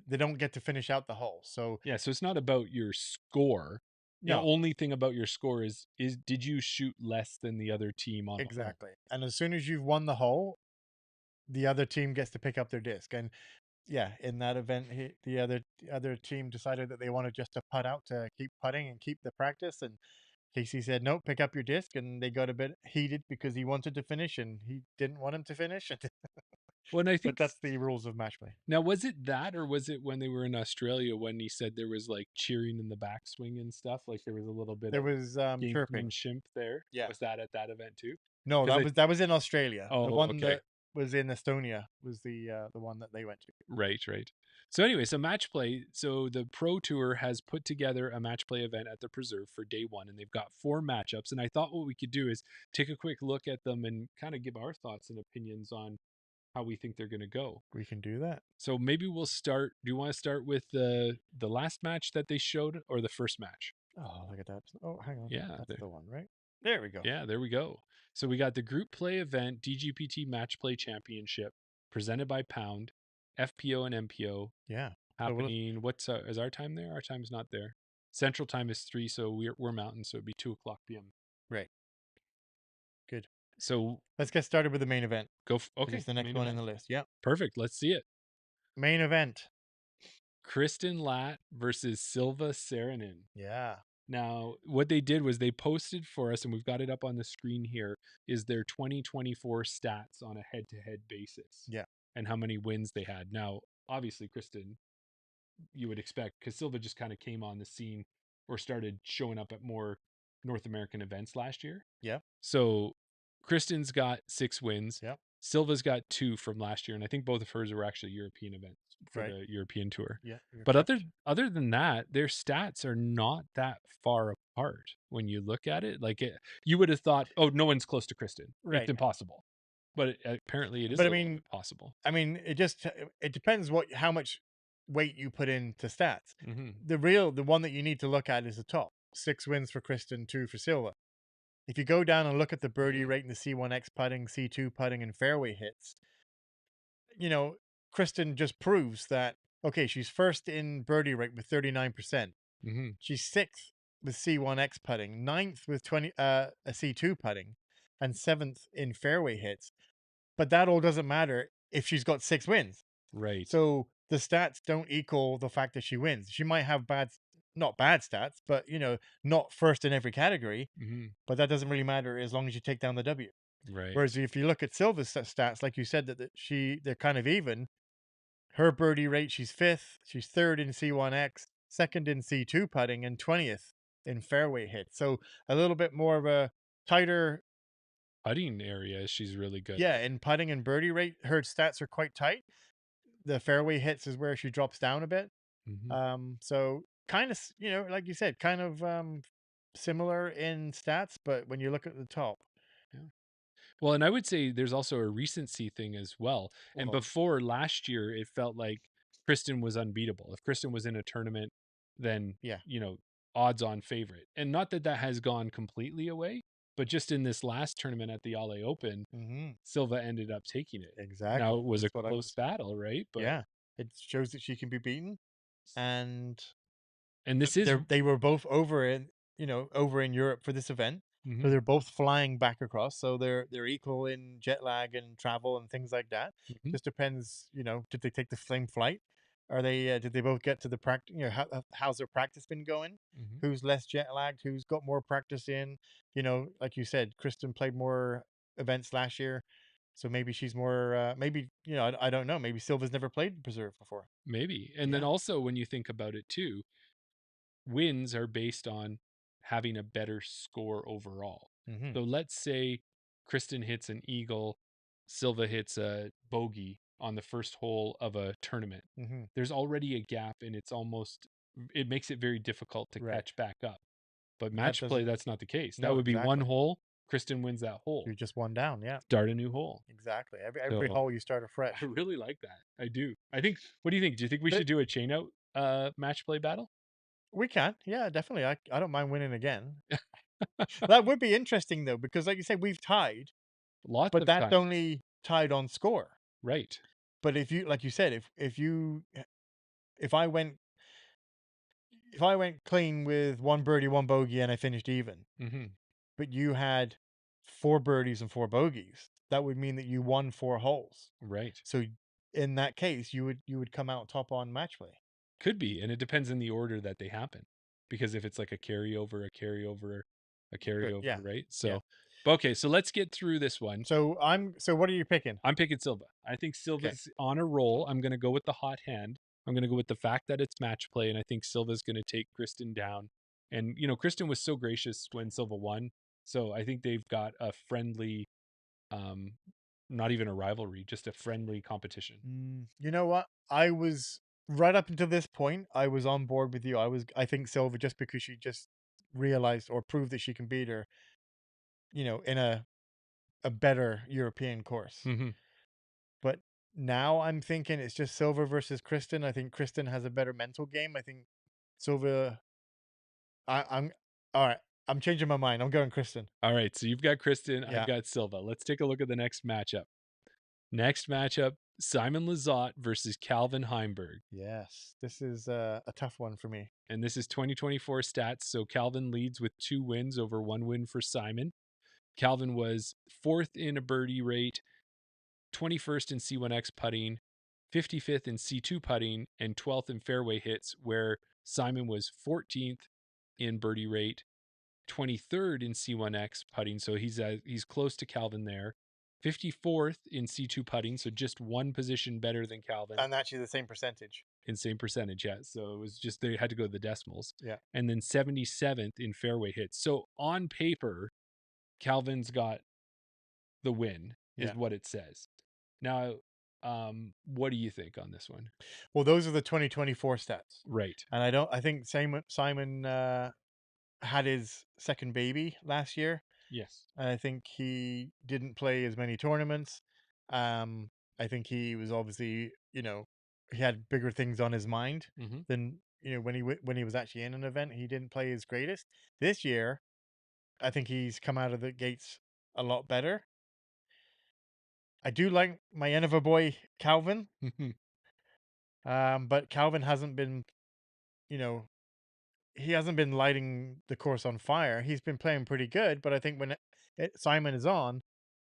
B: they don't get to finish out the hole. So
E: so it's not about your score. No. The only thing about your score is did you shoot less than the other team on
B: exactly. And as soon as you've won the hole, the other team gets to pick up their disc. And in that event, the other team decided that they wanted just to putt out to keep putting and keep the practice. And Casey said, no, pick up your disc. And they got a bit heated because he wanted to finish and he didn't want him to finish.
E: Well, and I think
B: that's the rules of match play.
E: Now, was it that, or was it when they were in Australia when he said there was like cheering in the backswing and stuff? Like there was a little bit.
B: There was chirping.
E: Shimp there.
B: Yeah.
E: Was that at that event too?
B: No, that was in Australia.
E: Oh,
B: the one that was in Estonia was the one that they went to.
E: Right. So anyway, so match play. So the Pro Tour has put together a match play event at the Preserve for day 1, and they've got 4 matchups. And I thought what we could do is take a quick look at them and kind of give our thoughts and opinions on how we think they're going to go.
B: We can do that.
E: So maybe we'll start. Do you want to start with the last match that they showed, or the first match?
B: Oh, look at that. Oh, hang on.
E: Yeah,
B: that's the one, right? There we go.
E: Yeah, there we go. So we got the group play event DGPT Match Play Championship presented by Pound, FPO and MPO.
B: Yeah.
E: Happening. Is our time there? Our time's not there. Central time is 3, so we're Mountain, so it'd be 2:00 p.m.
B: Right. Good.
E: So
B: let's get started with the main event.
E: Okay.
B: It's the next one in the list. Yeah.
E: Perfect. Let's see it.
B: Main event.
E: Kristen Latt versus Silva Saranen.
B: Yeah.
E: Now, what they did was they posted for us, and we've got it up on the screen here, is their 2024 stats on a head-to-head basis.
B: Yeah.
E: And how many wins they had. Now, obviously, Kristen, you would expect, because Silva just kind of came on the scene or started showing up at more North American events last year.
B: Yeah.
E: So Kristen's got 6 wins.
B: Yeah.
E: Silva's got 2 from last year, and I think both of hers were actually European events for the European tour.
B: Yeah.
E: But other than that, their stats are not that far apart when you look at it. Like you would have thought, oh, no one's close to Kristen.
B: Right.
E: It's impossible. But apparently it is possible.
B: I mean, it depends how much weight you put into stats.
E: Mm-hmm.
B: The one that you need to look at is the top. 6 wins for Kristen, 2 for Silva. If you go down and look at the birdie rate and the C1X putting, C2 putting, and fairway hits, Kristen just proves that, okay, she's first in birdie rate with 39%.
E: Mm-hmm.
B: She's 6th with C1X putting, 9th with a C2 putting, and 7th in fairway hits. But that all doesn't matter if she's got 6 wins.
E: Right.
B: So the stats don't equal the fact that she wins. She might have not bad stats, but not first in every category.
E: Mm-hmm.
B: But that doesn't really matter as long as you take down the W.
E: Right.
B: Whereas if you look at Silva's stats, like you said, they're kind of even. Her birdie rate, she's 5th. She's 3rd in C1X, 2nd in C2 putting, and 20th in fairway hits. So a little bit more of a tighter
E: putting area. She's really good.
B: Yeah, in putting and birdie rate, her stats are quite tight. The fairway hits is where she drops down a bit.
E: Mm-hmm.
B: So kind of, like you said, kind of similar in stats, but when you look at the top.
E: Yeah. Well, and I would say there's also a recency thing as well. And before last year, it felt like Kristen was unbeatable. If Kristen was in a tournament, then, odds on favorite. And not that has gone completely away, but just in this last tournament at the Ale Open, Silva ended up taking it.
B: Exactly.
E: Now, it was a close battle, right?
B: But yeah, it shows that she can be beaten. And
E: this is...
B: They were both over in Europe for this event. Mm-hmm. So they're both flying back across. So they're equal in jet lag and travel and things like that. Mm-hmm. Just depends, did they take the same flight? Are they? Did they both get to the practice? How's their practice been going? Mm-hmm. Who's less jet lagged? Who's got more practice in? Like you said, Kristen played more events last year, so maybe she's more. Maybe I don't know. Maybe Silva's never played Preserve before.
E: Maybe, and then also when you think about it too, wins are based on having a better score overall. Mm-hmm. So let's say Kristen hits an eagle, Silva hits a bogey on the first hole of a tournament. Mm-hmm. There's already a gap, and it makes it very difficult to catch back up. But match play, that's not the case. That would be one hole. Kristen wins that hole.
B: You're just one down. Yeah.
E: Start a new hole.
B: Exactly. Every hole you start afresh.
E: I really like that. I do. What do you think? Do you think we should do a chain out match play battle?
B: We can. Yeah, definitely. I don't mind winning again. That would be interesting though, because like you said, we've tied. But that's only tied on score.
E: Right.
B: But if you, like you said, if I went clean with 1 birdie, 1 bogey, and I finished even, mm-hmm. but you had 4 birdies and 4 bogeys, that would mean that you won 4 holes.
E: Right.
B: So in that case, you would come out top on match play.
E: Could be, and it depends in the order that they happen. Because if it's like a carryover,
B: yeah.
E: right? So, okay, so let's get through this one.
B: So what are you picking?
E: I'm picking Silva. I think Silva's on a roll. I'm going to go with the hot hand. I'm going to go with the fact that it's match play, and I think Silva's going to take Kristen down. And, Kristen was so gracious when Silva won. So I think they've got a friendly, not even a rivalry, just a friendly competition.
B: You know what? I was... Right up until this point, I was on board with you. I think Silva, just because she just realized or proved that she can beat her, in a better European course. Mm-hmm. But now I'm thinking it's just Silva versus Kristen. I think Kristen has a better mental game. I think Silva... I'm all right. I'm changing my mind. I'm going Kristen.
E: All right. So you've got Kristen. Yeah. I've got Silva. Let's take a look at the next matchup. Simon Lizotte versus Calvin Heimberg.
B: Yes, this is a tough one for me.
E: And this is 2024 stats. So Calvin leads with 2 wins over 1 win for Simon. Calvin was 4th in a birdie rate, 21st in C1X putting, 55th in C2 putting, and 12th in fairway hits, where Simon was 14th in birdie rate, 23rd in C1X putting, so he's close to Calvin there. 54th in C2 putting, so just one position better than Calvin.
B: And actually the same percentage.
E: In same percentage, yeah. So it was just they had to go to the decimals.
B: Yeah.
E: And then 77th in fairway hits. So on paper, Calvin's got the win, is what it says. Now, what do you think on this one?
B: Well, those are the 2024 stats.
E: Right.
B: And I think Simon had his second baby last year.
E: Yes.
B: And I think he didn't play as many tournaments. I think he was obviously, he had bigger things on his mind than, when he was actually in an event. He didn't play his greatest. This year, I think he's come out of the gates a lot better. I do like my Innova boy, Calvin. But Calvin hasn't been, he hasn't been lighting the course on fire. He's been playing pretty good, but I think when Simon is on,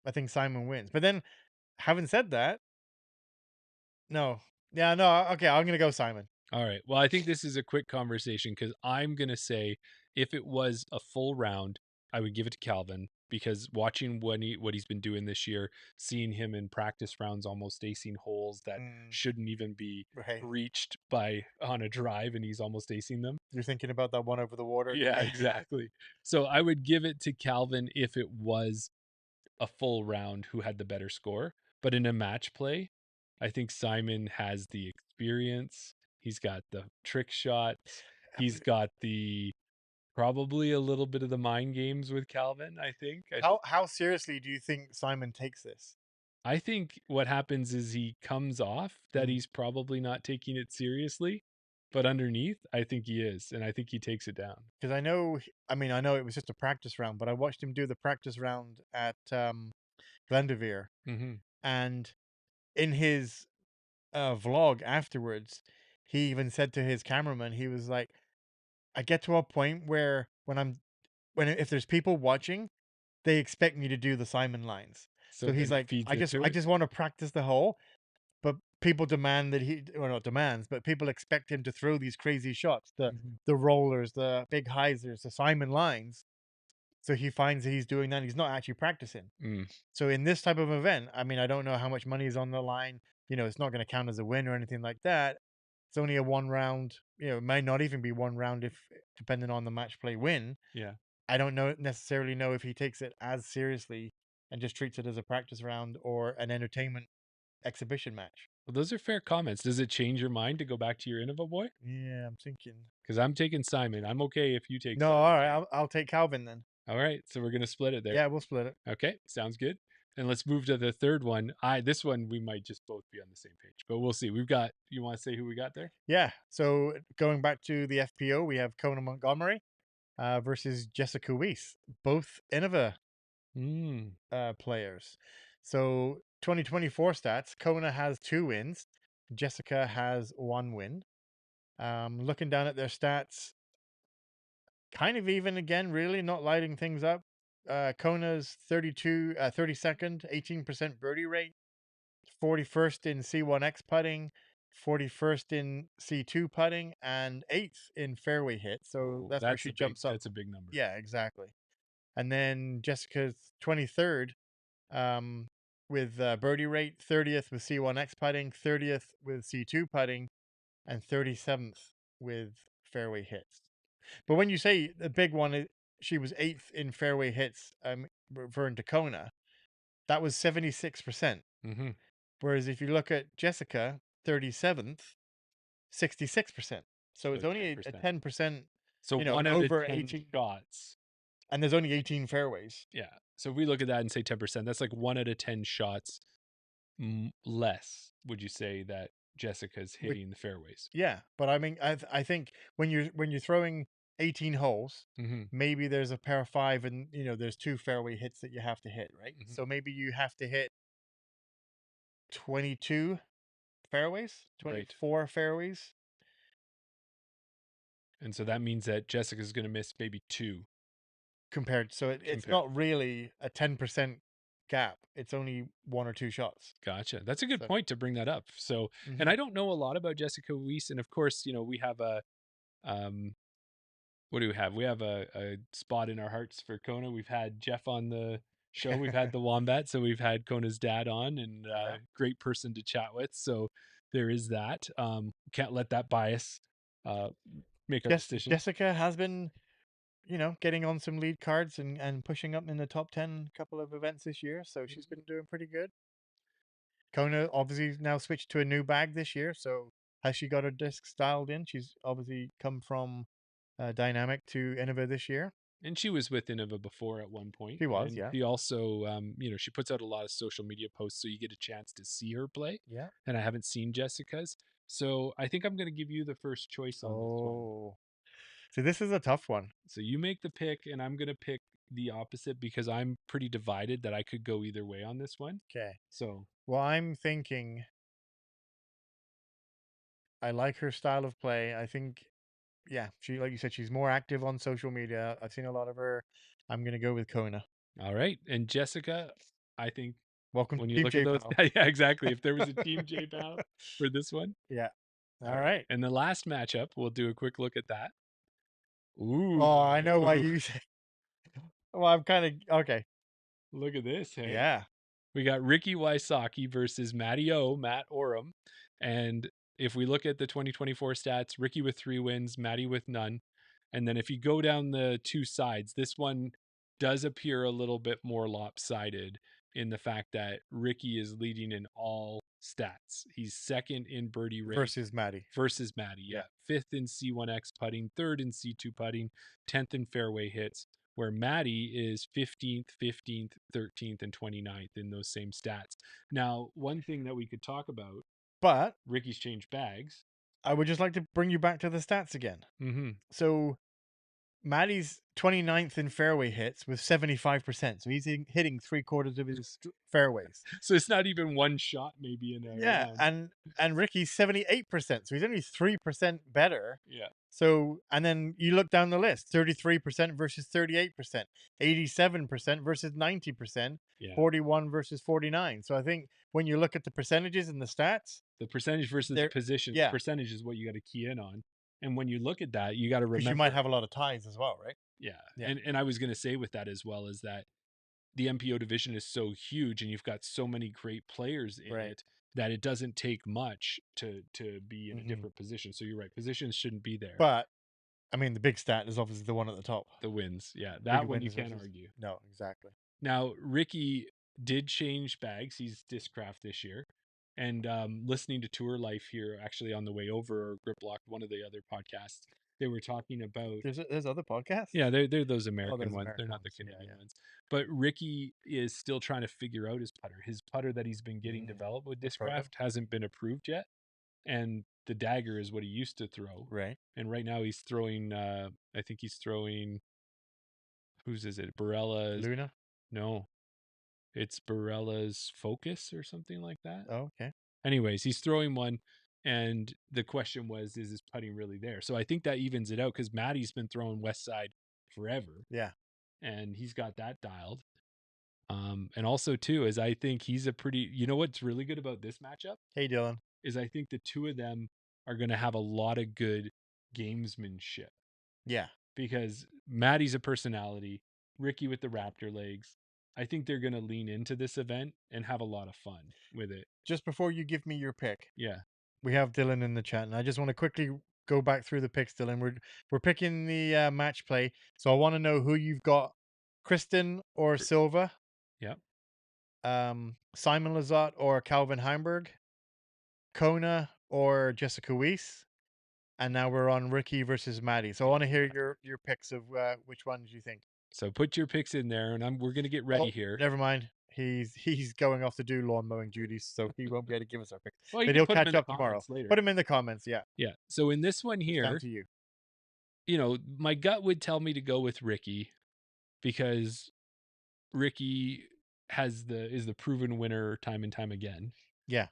B: I think Simon wins. But then, having said that, no. Yeah, no, okay, I'm going to go Simon.
E: All right. Well, I think this is a quick conversation because I'm going to say if it was a full round, I would give it to Calvin because watching what he's been doing this year, seeing him in practice rounds almost acing holes that shouldn't even be reached on a drive, and he's almost acing them.
B: You're thinking about that one over the water?
E: Yeah, exactly. So I would give it to Calvin if it was a full round who had the better score. But in a match play, I think Simon has the experience. He's got the trick shots. He's got probably a little bit of the mind games with Calvin, I think.
B: How seriously do you think Simon takes this?
E: I think what happens is he comes off that he's probably not taking it seriously, but underneath, I think he is, and I think he takes it down.
B: Because I know it was just a practice round, but I watched him do the practice round at Glendoveer, and in his vlog afterwards, he even said to his cameraman, he was like, I get to a point where if there's people watching, they expect me to do the Simon lines. So he's like, I just want to practice the hole, but people demand that not demands, but people expect him to throw these crazy shots, the rollers, the big hyzers, the Simon lines. So he finds that he's doing that. He's not actually practicing. So in this type of event, I don't know how much money is on the line. It's not going to count as a win or anything like that. It's only a one round. It might not even be one round if depending on the match play win.
E: Yeah.
B: I don't necessarily know if he takes it as seriously and just treats it as a practice round or an entertainment exhibition match.
E: Well, those are fair comments. Does it change your mind to go back to your Innova boy?
B: Yeah, I'm thinking.
E: Because I'm taking Simon. I'm okay if you take
B: No,
E: Simon.
B: all right. I'll take Calvin then.
E: All right. So we're going to split it there.
B: Yeah, we'll split it.
E: Okay. Sounds good. And let's move to the third one. This one, we might just both be on the same page, but we'll see. You want to say who we got there?
B: Yeah. So going back to the FPO, we have Kona Montgomery versus Jessica Weiss, both Innova players. So 2024 stats, Kona has 2 wins. Jessica has 1 win. Looking down at their stats, kind of even again, really not lighting things up. Kona's 32nd, 18% birdie rate, 41st in C1X putting, 41st in C2 putting, and 8th in fairway hit. So that's where she jumps up.
E: That's a big number.
B: Yeah, exactly. And then Jessica's 23rd with birdie rate, 30th with C1X putting, 30th with C2 putting, and 37th with fairway hits. But when you say the big one, she was 8th in fairway hits, referring to Kona, that was 76%. Whereas if you look at Jessica, 37th, 66%. So it's only a 10%.
E: So one out of 18 shots.
B: And there's only 18 fairways.
E: Yeah. So if we look at that and say 10%, that's like 1 out of 10 shots less, would you say, that Jessica's hitting the fairways?
B: Yeah. But I think when you're throwing 18 holes, maybe there's a pair of 5 and there's 2 fairway hits that you have to hit, right? So maybe you have to hit 22 fairways, 24 fairways.
E: And so that means that Jessica's going to miss maybe 2.
B: compared. So it's not really a 10% gap. It's only 1 or 2 shots.
E: Gotcha. That's a good point to bring that up. So, and I don't know a lot about Jessica Weiss, and of course, we have a what do we have? We have a spot in our hearts for Kona. We've had Jeff on the show. We've had the Wombat, so we've had Kona's dad on, and great person to chat with. So there is that. Can't let that bias make our decision.
B: Jessica has been, getting on some lead cards and pushing up in the top 10 couple of events this year. So she's been doing pretty good. Kona obviously now switched to a new bag this year. So has she got her discs dialed in? She's obviously come from Dynamic to Innova this year.
E: And she was with Innova before at one point.
B: She was,
E: and
B: yeah.
E: She also, she puts out a lot of social media posts, so you get a chance to see her play.
B: Yeah.
E: And I haven't seen Jessica's. So I think I'm going to give you the first choice on this one.
B: So this is a tough one.
E: So you make the pick, and I'm going to pick the opposite because I'm pretty divided that I could go either way on this one.
B: Okay.
E: So,
B: well, I'm thinking I like her style of play. I think, yeah, she, like you said, she's more active on social media. I've seen a lot of her. I'm going to go with Kona.
E: All right. And Jessica, I think
B: welcome
E: when
B: to
E: you
B: Team
E: look
B: J
E: at those, yeah, exactly. If there was a Team J Pal for this one.
B: Yeah. All right.
E: And the last matchup, we'll do a quick look at that.
B: Ooh. Oh, I know why you say. Well, I'm kind of okay.
E: Look at this, hey?
B: Yeah.
E: We got Ricky Wysocki versus Matty O, Matt Oram. And if we look at the 2024 stats, Ricky with 3 wins, Matty with none. And then if you go down the two sides, this one does appear a little bit more lopsided in the fact that Ricky is leading in all stats. He's second in birdie rate
B: versus Matty.
E: Yeah. Fifth in C1X putting, third in C2 putting, 10th in fairway hits, where Matty is 15th, 15th, 13th, and 29th in those same stats. Now, one thing that we could talk about,
B: but
E: Ricky's changed bags.
B: I would just like to bring you back to the stats again.
E: Mm-hmm.
B: So Matty's 29th in fairway hits with 75%. So he's hitting 3/4 of his fairways.
E: So it's not even one shot maybe in a round.
B: and Ricky's 78%. So he's only 3% better.
E: Yeah.
B: So, and then you look down the list, 33% versus 38%, 87% versus 90%, 41 versus 49. So I think when you look at the percentages and the stats,
E: the percentage versus the position, percentage is what you got to key in on. And when you look at that, you got to remember,
B: because you might have a lot of ties as well, right?
E: Yeah. And I was going to say with that as well is that the MPO division is so huge and you've got so many great players in it that it doesn't take much to be in a different position. So you're right. Positions shouldn't be there.
B: But I mean, the big stat is obviously the one at the top.
E: The wins. Yeah. That one you can't argue.
B: No, exactly.
E: Now, Ricky did change bags. He's Discraft this year. And listening to Tour Life here, actually on the way over, or Grip Lock, one of the other podcasts, they were talking about.
B: There's other podcasts.
E: Yeah, they're those American ones. They're not the Canadian ones. But Ricky is still trying to figure out his putter. His putter that he's been getting developed with Discraft hasn't been approved yet, and the dagger is what he used to throw.
B: Right.
E: And right now he's throwing. I think he's throwing. Whose is it? Barella's
B: Luna.
E: No. It's Barella's Focus or something like that.
B: Oh, okay.
E: Anyways, he's throwing one, and the question was, is his putting really there? So I think that evens it out because Matty's been throwing West Side forever.
B: Yeah.
E: And he's got that dialed. And also, too, is I think he's a pretty, what's really good about this matchup?
B: Hey, Dylan.
E: Is I think the two of them are going to have a lot of good gamesmanship.
B: Yeah.
E: Because Matty's a personality, Ricky with the Raptor legs. I think they're going to lean into this event and have a lot of fun with it.
B: Just before you give me your pick.
E: Yeah.
B: We have Dylan in the chat, and I just want to quickly go back through the picks, Dylan. We're picking the match play. So I want to know who you've got, Kristen or Silva.
E: Yep.
B: Simon Lizotte or Calvin Heimberg. Kona or Jessica Weiss. And now we're on Ricky versus Matty. So I want to hear your picks of which ones you think.
E: So put your picks in there, and we're gonna get ready here.
B: Never mind. He's going off to do lawn mowing duties, so he won't be able to give us our picks.
E: Well,
B: but he'll catch up tomorrow. Later. Put him in the comments. Yeah.
E: Yeah. So in this one here,
B: down to you.
E: My gut would tell me to go with Ricky because Ricky is the proven winner time and time again.
B: Yeah.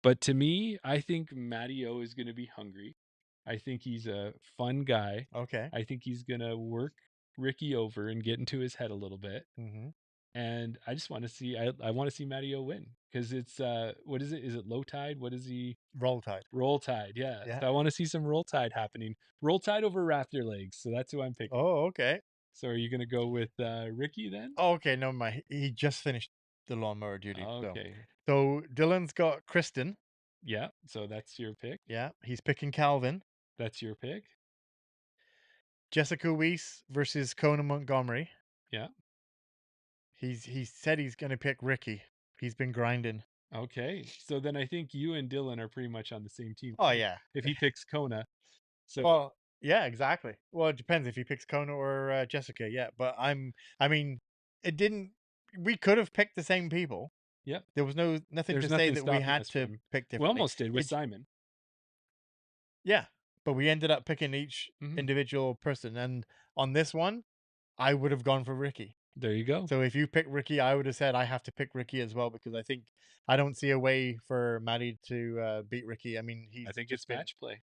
E: But to me, I think Matty O is going to be hungry. I think he's a fun guy.
B: Okay.
E: I think he's going to work Ricky over and get into his head a little bit.
B: Mm-hmm.
E: And I just want to see I want to see Matteo win because it's what is it? Is it low tide? What is he?
B: Roll Tide.
E: Roll Tide, yeah.
B: Yeah.
E: So I want to see some Roll Tide happening. Roll Tide over Raptor Legs. So that's who I'm picking.
B: Oh, okay.
E: So are you going to go with Ricky then?
B: Oh, okay, never mind. He just finished the lawnmower duty.
E: Okay.
B: So Dylan's got Kristen.
E: Yeah. So that's your pick.
B: Yeah. He's picking Calvin.
E: That's your pick.
B: Jessica Weiss versus Conan Montgomery.
E: Yeah.
B: He said he's going to pick Ricky. He's been grinding.
E: Okay. So then I think you and Dylan are pretty much on the same team.
B: Oh, yeah.
E: If he picks Kona. So
B: well, yeah, exactly. Well, it depends if he picks Kona or Jessica. Yeah, but it didn't. We could have picked the same people.
E: Yep.
B: There was nothing
E: There's
B: to
E: nothing
B: say that we had to pick differently.
E: We almost did with Simon.
B: Yeah, but we ended up picking each individual person, and on this one, I would have gone for Ricky.
E: There you go.
B: So if you pick Ricky, I would have said I have to pick Ricky as well because I don't see a way for Maddie to beat Ricky. I mean,
E: I think it's match play.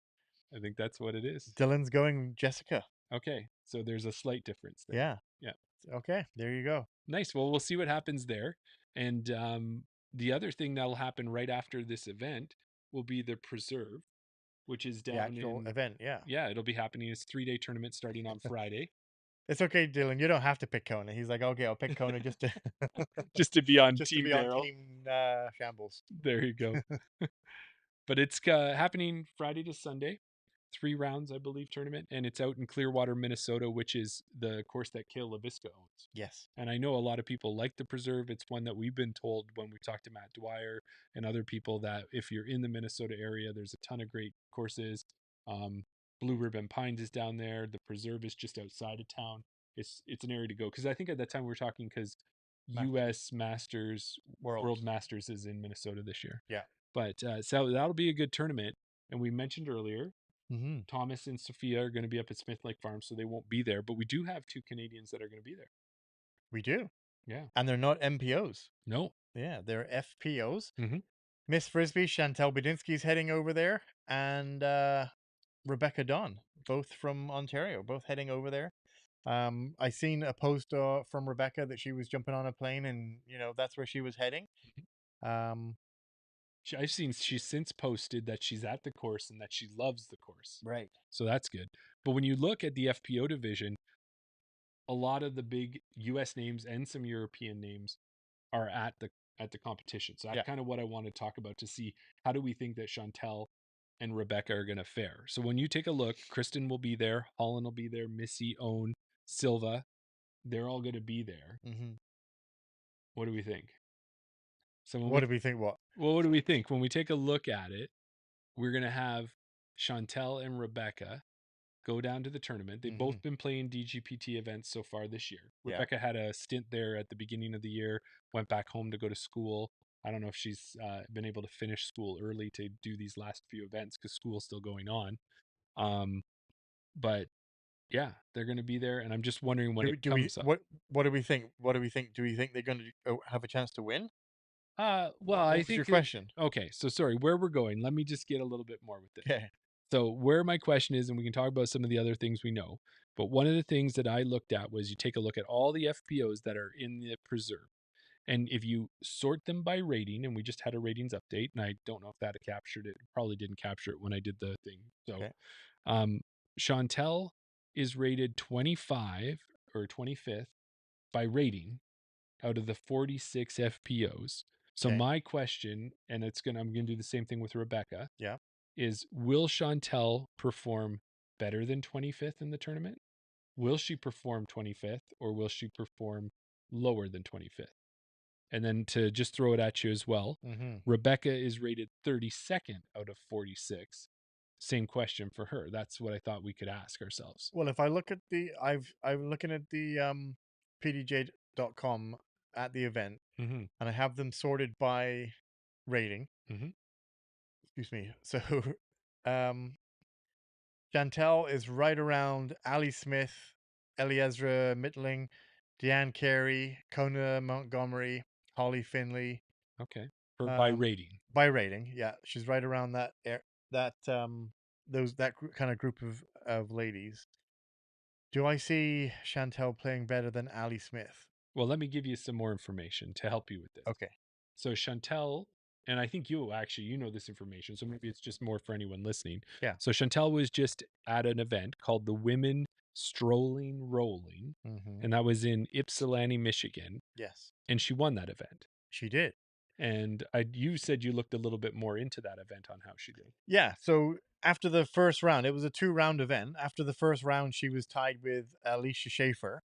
E: I think that's what it is.
B: Dylan's going Jessica.
E: Okay, so there's a slight difference there.
B: Yeah.
E: Yeah.
B: Okay, there you go.
E: Nice. Well, we'll see what happens there. And the other thing that'll happen right after this event will be the Preserve, which is down
B: the actual event. Yeah.
E: Yeah, it'll be happening. It's a 3-day tournament starting on Friday.
B: It's okay, Dylan. You don't have to pick Kona. He's like, okay, I'll pick Kona just to
E: just to be on
B: just
E: Team
B: to be
E: Darryl.
B: on Team Shambles.
E: There you go. But it's happening Friday to Sunday, 3 rounds, I believe, tournament, and it's out in Clearwater, Minnesota, which is the course that Kale LaVisca owns.
B: Yes.
E: And I know a lot of people like the Preserve. It's one that we've been told when we talked to Matt Dwyer and other people that if you're in the Minnesota area, there's a ton of great courses. Blue Ribbon Pines is down there. The Preserve is just outside of town. It's an area to go because I think at that time we were talking because U.S. Masters World Masters is in Minnesota this year.
B: Yeah,
E: but so that'll be a good tournament. And we mentioned earlier, Thomas and Sophia are going to be up at Smith Lake Farm, so they won't be there. But we do have 2 Canadians that are going to be there.
B: We do.
E: Yeah,
B: and they're not MPOs.
E: No.
B: Yeah, they're FPOs. Miss Frisbee, Chantel Bedinsky's heading over there, and Rebecca Dawn, both from Ontario, both heading over there. I seen a post from Rebecca that she was jumping on a plane, and that's where she was heading.
E: I've seen she's since posted that she's at the course and that she loves the course.
B: Right.
E: So that's good. But when you look at the FPO division, a lot of the big US names and some European names are at the competition. So that's kind of what I want to talk about to see how do we think that Chantel and Rebecca are going to fare. So when you take a look, Kristen will be there, Holland will be there, Missy, Owen, Silva, they're all going to be there. What do we think?
B: So what do we think?
E: Well, what do we think? When we take a look at it, we're going to have Chantel and Rebecca go down to the tournament. They've both been playing DGPT events so far this year. Rebecca had a stint there at the beginning of the year, went back home to go to school. I don't know if she's been able to finish school early to do these last few events because school's still going on. But yeah, they're going to be there, and I'm just wondering when it comes up.
B: What do we think? What do we think? Do we think they're going to have a chance to win?
E: Well, I think
B: your question.
E: Okay, so sorry, where we're going. Let me just get a little bit more with this.
B: Okay.
E: So where my question is, and we can talk about some of the other things we know, but one of the things that I looked at was you take a look at all the FPOs that are in the Preserve. And if you sort them by rating, and we just had a ratings update, and I don't know if that captured it. Probably didn't capture it when I did the thing. So Chantel is rated 25 or 25th by rating out of the 46 FPOs. So my question, and I'm going to do the same thing with Rebecca.
B: Yeah.
E: Is will Chantel perform better than 25th in the tournament? Will she perform 25th or will she perform lower than 25th? And then to just throw it at you as well, Rebecca is rated 32nd out of 46. Same question for her. That's what I thought we could ask ourselves.
B: Well, if I look at I'm looking at the PDJ.com at the event, and I have them sorted by rating. Excuse me. So, Chantel is right around Ali Smith, Eliezra Mittling, Deanne Carey, Kona Montgomery, Holly Finley.
E: Okay. By rating.
B: By rating, yeah, she's right around that kind of group of ladies. Do I see Chantel playing better than Ali Smith?
E: Well, let me give you some more information to help you with this.
B: Okay.
E: So Chantel, and I think you know this information, so maybe it's just more for anyone listening.
B: Yeah.
E: So Chantel was just at an event called the Women Strolling Rolling, and that was in Ypsilanti, Michigan.
B: Yes.
E: And she won that event.
B: She did.
E: And you said you looked a little bit more into that event on how she did.
B: Yeah. So after the first round, it was a 2-round event. After the first round, she was tied with Alicia Schaefer.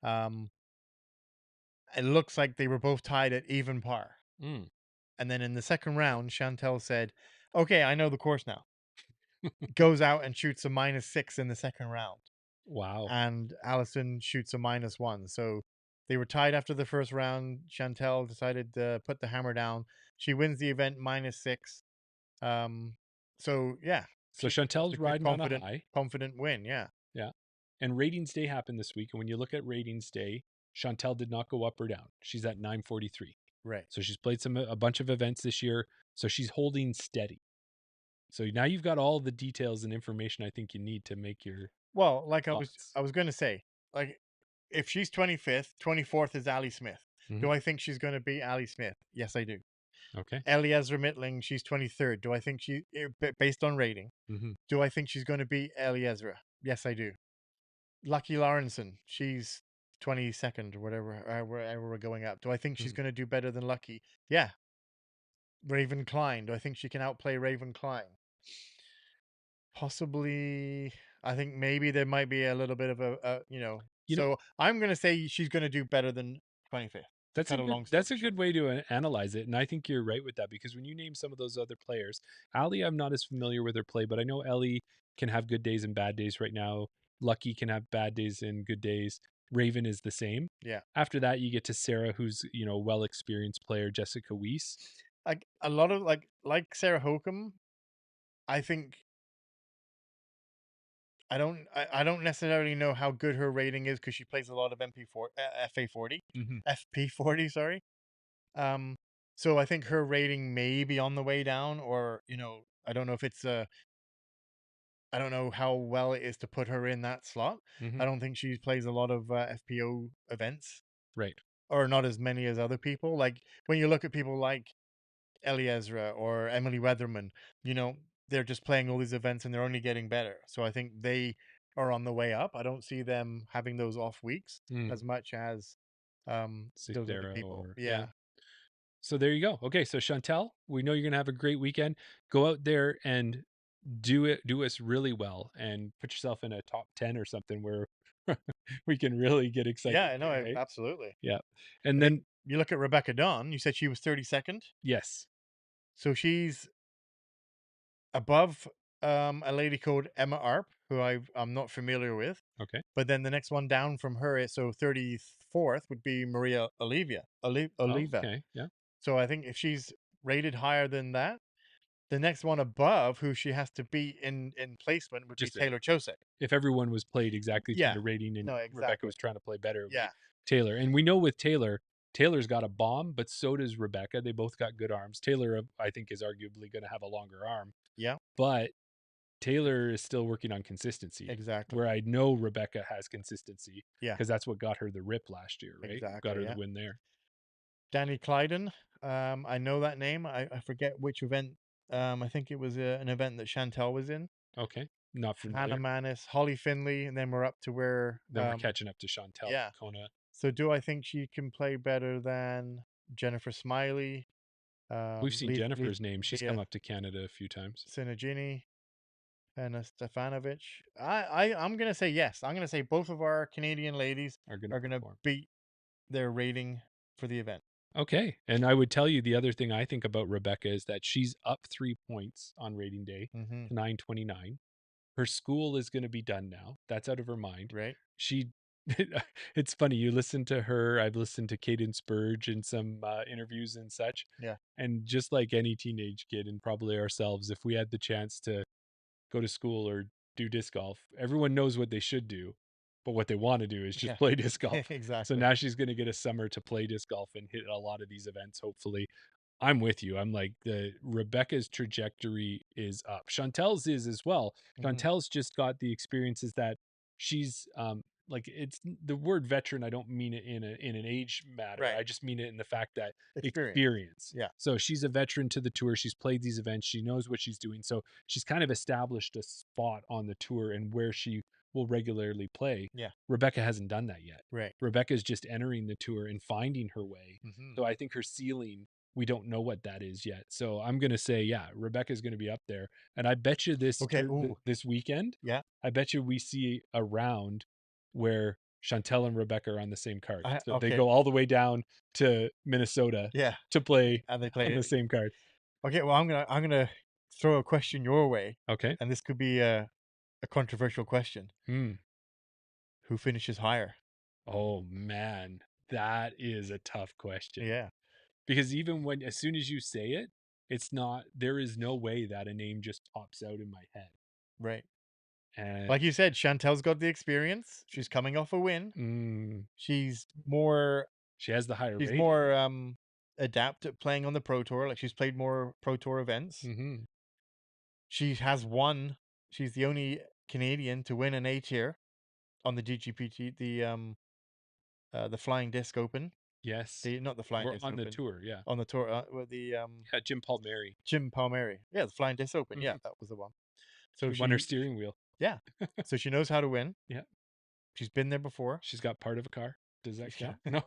B: It looks like they were both tied at even par.
E: Mm.
B: And then in the second round, Chantel said, "Okay, I know the course now." Goes out and shoots a -6 in the second round.
E: Wow.
B: And Allison shoots a -1. So they were tied after the first round. Chantel decided to put the hammer down. She wins the event -6. So yeah.
E: So Chantel's riding on a high.
B: Confident win, yeah.
E: Yeah. And ratings day happened this week. And when you look at ratings day, Chantel did not go up or down. She's at 943.
B: Right.
E: So she's played a bunch of events this year. So she's holding steady. So now you've got all the details and information I think you need to make your
B: like
E: thoughts.
B: I was going to say, like, if she's 25th, 24th is Ali Smith. Do I think she's going to beat Ali Smith? Yes, I do.
E: Okay.
B: Eliezer Mittling, she's 23rd. Do I think based on rating, do I think she's going to beat Eliezer? Yes, I do. Lucky Lawrenson, she's 22nd or whatever, wherever we're going up. Do I think she's going to do better than Lucky? Yeah. Raven Klein, do I think she can outplay Raven Klein? Possibly. I think maybe there might be a little bit of so I'm going to say she's going to do better than 25th.
E: That's a good way to analyze it. And I think you're right with that, because when you name some of those other players, Ali, I'm not as familiar with her play, but I know Ellie can have good days and bad days right now. Lucky can have bad days and good days. Raven is the same.
B: Yeah.
E: After that, you get to Sarah, who's, well-experienced player, Jessica Weiss.
B: Like a lot of like Sarah Hokum, I think I don't necessarily know how good her rating is because she plays a lot of FA40, FP40, sorry. So I think her rating may be on the way down, or I don't know if it's I don't know how well it is to put her in that slot. I don't think she plays a lot of FPO events,
E: right?
B: Or not as many as other people. Like when you look at people like Eliezer or Emily Weatherman, they're just playing all these events and they're only getting better. So I think they are on the way up. I don't see them having those off weeks as much as those other people. Yeah.
E: So there you go. Okay, so Chantel, we know you're gonna have a great weekend. Go out there and do us really well, and put yourself in a top 10 or something where we can really get excited.
B: Yeah, no, absolutely.
E: Yeah. And then
B: you look at Rebecca Dawn, you said she was 32nd?
E: Yes.
B: So she's above a lady called Emma Arp, who I'm not familiar with.
E: Okay.
B: But then the next one down from her is 34th would be Maria Oliva.
E: Okay, yeah.
B: So I think if she's rated higher than that, the next one above, who she has to beat in placement, would be Taylor Chosek.
E: If everyone was played exactly to the rating and Rebecca was trying to play better, Taylor. And we know with Taylor's got a bomb, but so does Rebecca. They both got good arms. Taylor, I think, is arguably going to have a longer arm.
B: Yeah.
E: But Taylor is still working on consistency.
B: Exactly.
E: Where I know Rebecca has consistency.
B: Yeah.
E: Because that's what got her the rip last year, right?
B: Exactly.
E: Got her the win there.
B: Danny Clyden. I know that name. I forget which event. I think it was an event that Chantel was in.
E: Okay. Not familiar.
B: Hannah Manis, Holly Finley, and then we're up to where...
E: Then we're catching up to Chantel.
B: Yeah.
E: Kona.
B: So do I think she can play better than Jennifer Smiley?
E: We've seen Jennifer's name. She's come up to Canada a few times.
B: Sinagini and Stefanovic. I'm going to say yes. I'm going to say both of our Canadian ladies are going to beat their rating for the event.
E: Okay. And I would tell you the other thing I think about Rebecca is that she's up 3 points on rating day to 929. Her school is going to be done now. That's out of her mind.
B: Right.
E: It's funny. You listen to her. I've listened to Caden Spurge in some interviews and such.
B: Yeah.
E: And just like any teenage kid, and probably ourselves, if we had the chance to go to school or do disc golf, everyone knows what they should do. But what they want to do is just play disc golf.
B: Exactly.
E: So now she's going to get a summer to play disc golf and hit a lot of these events, hopefully. I'm with you. I'm like, Rebecca's trajectory is up. Chantel's is as well. Chantel's just got the experiences that she's like, it's the word veteran, I don't mean it in an age matter.
B: Right.
E: I just mean it in the fact that
B: experience. Yeah.
E: So she's a veteran to the tour. She's played these events. She knows what she's doing. So she's kind of established a spot on the tour and where she will regularly play.
B: Yeah.
E: Rebecca hasn't done that yet.
B: Right.
E: Rebecca's just entering the tour and finding her way.
B: Mm-hmm.
E: So I think her ceiling, we don't know what that is yet. So I'm going to say, yeah, Rebecca's going to be up there. And I bet you this this weekend, I bet you we see a round where Chantel and Rebecca are on the same card. So they go all the way down to Minnesota to play,
B: and they play
E: on the same card.
B: Okay, well, I'm gonna throw a question your way.
E: Okay.
B: And this could be a controversial question.
E: Hmm.
B: Who finishes higher?
E: Oh man, that is a tough question.
B: Yeah.
E: Because even when, as soon as you say it, it's not, there is no way that a name just pops out in my head.
B: Right.
E: And
B: like you said, Chantel's got the experience. She's coming off a win. She's more.
E: She has the higher.
B: She's
E: rating.
B: more adept at playing on the Pro Tour. Like, she's played more Pro Tour events.
E: Mm-hmm.
B: She has won. She's the only Canadian to win an A tier on the GGPT, the Flying Disc Open.
E: Yes.
B: Not the Flying Disc
E: on
B: Open.
E: the tour, yeah.
B: On the tour, with the
E: Jim Palmieri.
B: Jim Palmieri. Yeah, the Flying Disc Open. Yeah, that was the one.
E: So she won her steering wheel.
B: Yeah. So she knows how to win.
E: Yeah.
B: She's been there before.
E: She's got part of a car. Does that count? No.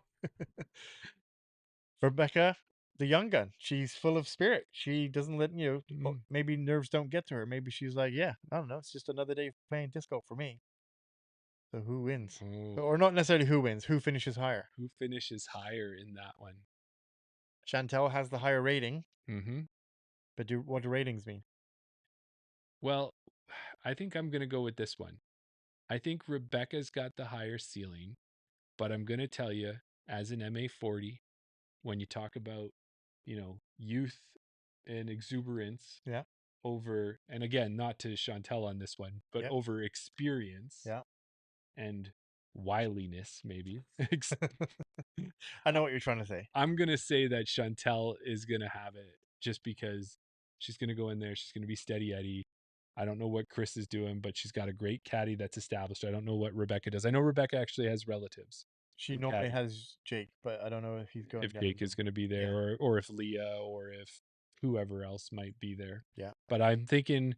B: Rebecca, the young gun, she's full of spirit. She doesn't let maybe nerves don't get to her. Maybe she's like, yeah, I don't know, it's just another day playing disco for me. So who wins? Or not necessarily who wins, who finishes higher?
E: Who finishes higher in that one?
B: Chantel has the higher rating.
E: Mm-hmm.
B: But what do ratings mean?
E: Well, I think I'm going to go with this one. I think Rebecca's got the higher ceiling, but I'm going to tell you, as an MA40, when you talk about, youth and exuberance, over, and again, not to Chantel on this one, but over experience, and wiliness, maybe.
B: I know what you're trying to say.
E: I'm going to say that Chantel is going to have it, just because she's going to go in there. She's going to be steady Eddie. I don't know what Chris is doing, but she's got a great caddy that's established. I don't know what Rebecca does. I know Rebecca actually has relatives.
B: She normally has Jake, but I don't know if he's going.
E: If Jake is going to be there, or if Leah, or if whoever else might be there.
B: Yeah.
E: But I'm thinking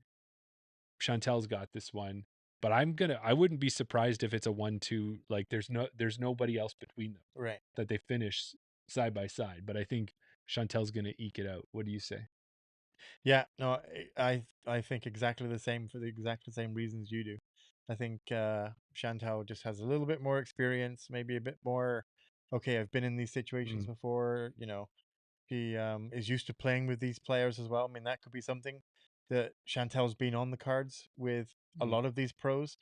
E: Chantel's got this one. But I wouldn't be surprised if it's a 1-2. Like, there's nobody else between them.
B: Right.
E: That they finish side by side. But I think Chantel's going to eke it out. What do you say?
B: Yeah, no, I think exactly the same, for the exactly same reasons you do. I think Chantel just has a little bit more experience, maybe a bit more. Okay, I've been in these situations before. She is used to playing with these players as well. I mean, that could be something that Chantel's been on the cards with a lot of these pros.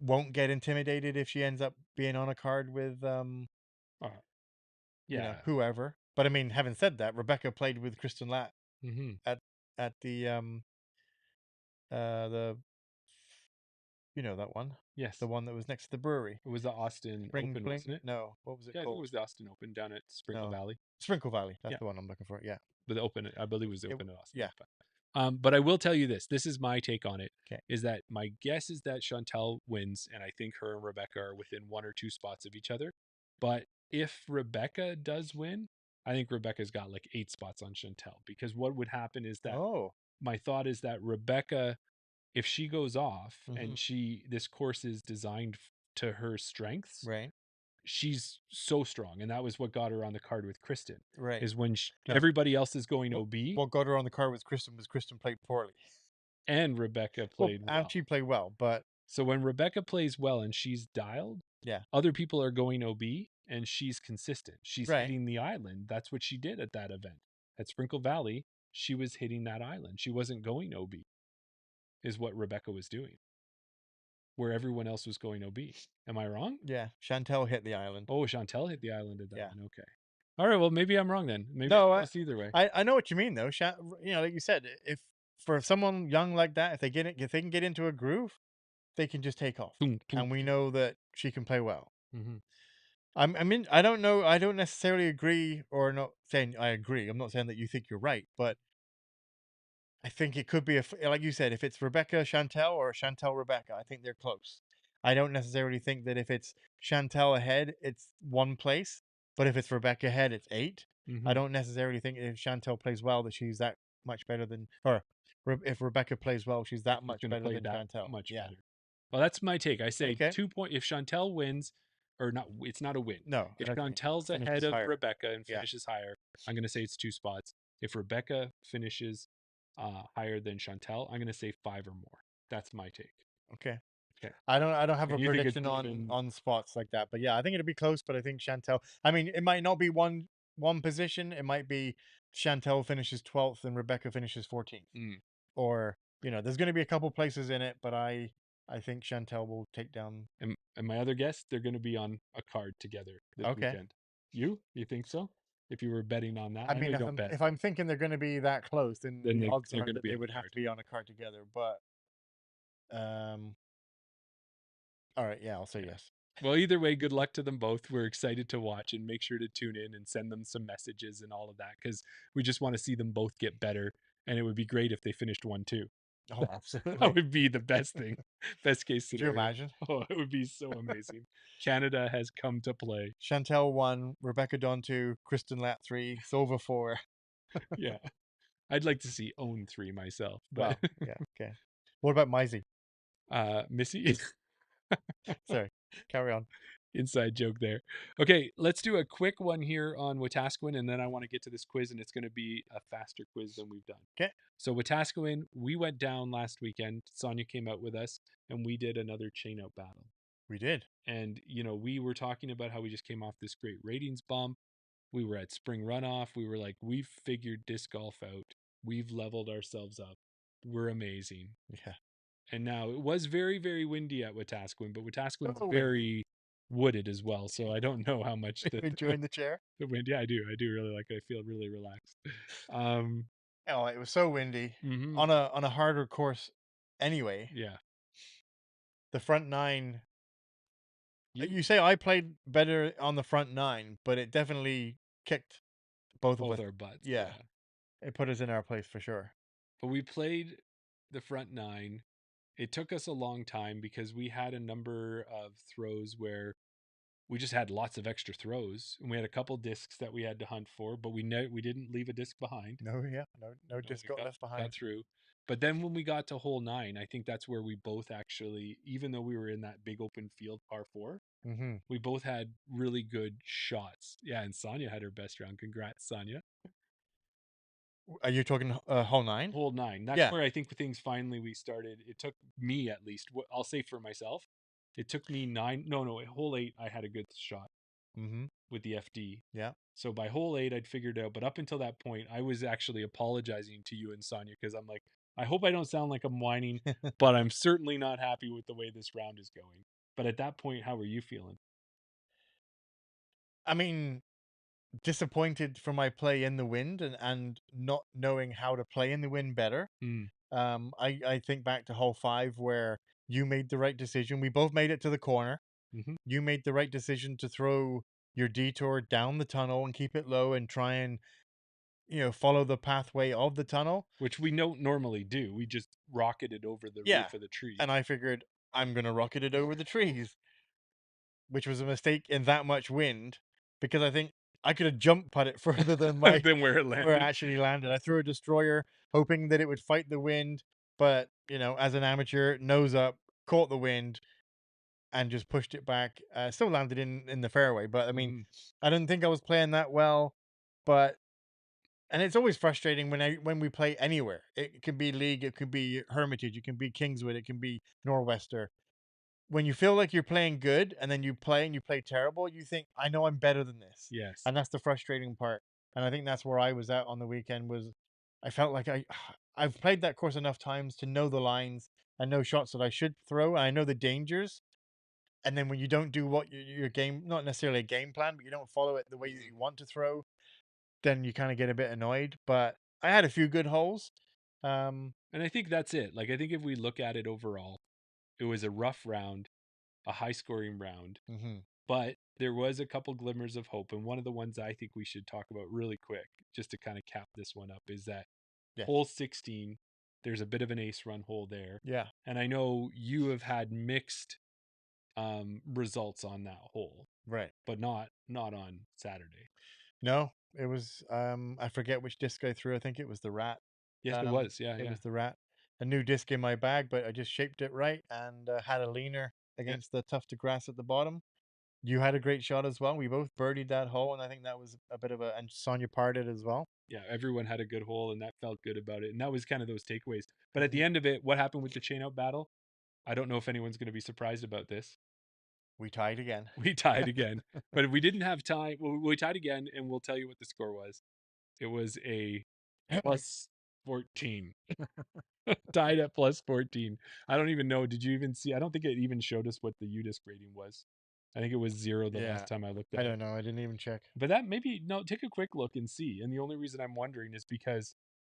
B: Won't get intimidated if she ends up being on a card with whoever. But I mean, having said that, Rebecca played with Kristen Latt at the that one.
E: Yes.
B: The one that was next to the brewery.
E: It was the Austin Open, wasn't it?
B: No. What was it called?
E: I think it was the Austin Open down at Sprinkle Valley.
B: Sprinkle Valley. That's the one I'm looking for. Yeah.
E: But the Open, I believe, was the Open at Austin.
B: Yeah.
E: But I will tell you this. This is my take on it.
B: Okay.
E: Is that my guess is that Chantel wins, and I think her and Rebecca are within 1 or 2 spots of each other. But if Rebecca does win, I think Rebecca's got like 8 spots on Chantel, because what would happen is that my thought is that Rebecca, if she goes off and this course is designed to her strengths,
B: right?
E: She's so strong, and that was what got her on the card with Kristen.
B: Right.
E: Is when everybody else is going OB.
B: What got her on the card with Kristen was Kristen played poorly,
E: and Rebecca played well.
B: And she played well, but
E: so when Rebecca plays well and she's dialed, other people are going OB, and she's consistent. She's hitting the island. That's what she did at that event at Sprinkle Valley. She was hitting that island. She wasn't going OB. Is what Rebecca was doing, where everyone else was going OB. Am I wrong?
B: Yeah, Chantel hit the island.
E: Oh, Chantel hit the island at that one. Okay. All right. Well, maybe I'm wrong then. Maybe it's either way.
B: I know what you mean though. Like you said, if for someone young like that, if they can get into a groove, they can just take off. And we know that she can play well. I don't know. I don't necessarily agree, or not saying I agree. I'm not saying that you think you're right, but I think it could be like you said, if it's Rebecca Chantel or Chantel Rebecca, I think they're close.
F: I don't necessarily think that if it's Chantel ahead, it's 1 place, but if it's Rebecca ahead, it's 8. I don't necessarily think if Chantel plays well that she's that much better than, or if Rebecca plays well, she's that much better than Chantel.
E: Much better. Well, that's my take. I say 2 point. If Chantel wins, or not, it's not a win.
F: No.
E: If Chantel's ahead of Rebecca and finishes higher, I'm going to say it's 2 spots. If Rebecca finishes higher than Chantel, I'm going to say 5 or more. That's my take.
F: Okay. I don't have
E: And
F: a
E: you think
F: prediction
E: it's even-
F: on spots like that, but yeah, I think it'll be close. But I think Chantel. I mean, it might not be one position. It might be Chantel finishes 12th and Rebecca finishes 14th, or there's going to be a couple places in it, but I think Chantel will take down.
E: And my other guess, they're going to be on a card together this weekend. You think so? If you were betting on that,
F: I mean, if I'm thinking they're going to be that close, then the odds are that they would have to be on a card together. But all right, yeah, I'll say yes.
E: Well, either way, good luck to them both. We're excited to watch, and make sure to tune in and send them some messages and all of that, because we just want to see them both get better. And it would be great if they finished 1-2.
F: Oh, absolutely.
E: That would be the best thing. Best case
F: Could
E: scenario.
F: you imagine?
E: Oh, it would be so amazing. Canada has come to play.
F: Chantel 1, Rebecca Dawn 2, Kristen Lat 3, Silva 4.
E: Yeah. I'd like to see Own 3 myself. But
F: wow. Yeah, okay. What about Mizey?
E: Missy?
F: Sorry, carry on.
E: Inside joke there. Okay, let's do a quick one here on Wetaskiwin, and then I want to get to this quiz, and it's going to be a faster quiz than we've done.
F: Okay.
E: So Wetaskiwin, we went down last weekend. Sonia came out with us, and we did another chain out battle.
F: We did.
E: And, we were talking about how we just came off this great ratings bump. We were at spring runoff. We were like, we've figured disc golf out. We've leveled ourselves up. We're amazing.
F: Yeah.
E: And now it was very, very windy at Wetaskiwin, but Wetaskiwin's very wooded as well. So I don't know how much
F: enjoying the chair.
E: The wind. Yeah, I do. I do really like it. I feel really relaxed.
F: Oh, it was so windy on a harder course anyway.
E: Yeah.
F: The front 9. You say I played better on the front 9, but it definitely kicked both of
E: our butts.
F: Yeah. It put us in our place for sure.
E: But we played the front 9. It took us a long time because we had a number of throws where we just had lots of extra throws, and we had a couple discs that we had to hunt for, but we didn't leave a disc behind.
F: No disc got left behind.
E: Got through. But then when we got to hole 9, I think that's where we both actually, even though we were in that big open field par 4, we both had really good shots. Yeah, and Sonia had her best round. Congrats, Sonia.
F: Are you talking hole 9?
E: Hole 9. That's where I think things finally we started. It took me, at least, I'll say for myself, it took me 9. No, hole 8, I had a good shot with the FD.
F: Yeah.
E: So by hole 8, I'd figured out. But up until that point, I was actually apologizing to you and Sonia because I'm like, I hope I don't sound like I'm whining, but I'm certainly not happy with the way this round is going. But at that point, how were you feeling?
F: I mean, disappointed for my play in the wind and not knowing how to play in the wind better. I think back to hole 5 where you made the right decision. We both made it to the corner. You made the right decision to throw your detour down the tunnel and keep it low and try and follow the pathway of the tunnel,
E: which we don't normally do. We just rocketed over the roof of the trees.
F: And I figured I'm gonna rocket it over the trees, which was a mistake in that much wind because I think I could have jump put it further than where it actually landed. I threw a destroyer hoping that it would fight the wind, but as an amateur, nose up, caught the wind, and just pushed it back. Still landed in the fairway, but I mean, I didn't think I was playing that well. And it's always frustrating when we play anywhere. It could be League, it could be Hermitage, it can be Kingswood, it can be Norwester. When you feel like you're playing good and then you play terrible, you think, I know I'm better than this.
E: Yes.
F: And that's the frustrating part. And I think that's where I was at on the weekend. Was I felt like I've played that course enough times to know the lines and know shots that I should throw. And I know the dangers. And then when you don't do what your game, not necessarily a game plan, but you don't follow it the way that you want to throw, then you kind of get a bit annoyed. But I had a few good holes.
E: And I think that's it. Like, I think if we look at it overall, it was a rough round, a high scoring round, but there was a couple glimmers of hope. And one of the ones I think we should talk about really quick, just to kind of cap this one up, is that hole 16, there's a bit of an ace run hole there.
F: Yeah.
E: And I know you have had mixed results on that hole,
F: right?
E: But not on Saturday.
F: No, it was I forget which disc I threw. I think it was the rat.
E: Yes, it was. Yeah,
F: it was the rat. A new disc in my bag, but I just shaped it right and had a leaner against the tuft of grass at the bottom. You had a great shot as well. We both birdied that hole, and I think that was a bit of a, and Sonia parted as well.
E: Yeah, everyone had a good hole, and that felt good about it. And that was kind of those takeaways. But at the end of it, what happened with the chain out battle? I don't know if anyone's going to be surprised about this.
F: We tied again.
E: We tied again. But if we didn't have time, well, we tied again, and we'll tell you what the score was. It was a plus 14. Tied at plus 14. I don't even know. Did you even see? I don't think it even showed us what the UDisc rating was. I think it was 0 the last time I looked at it.
F: I don't know. I didn't even check.
E: But that maybe, no, take a quick look and see. And the only reason I'm wondering is because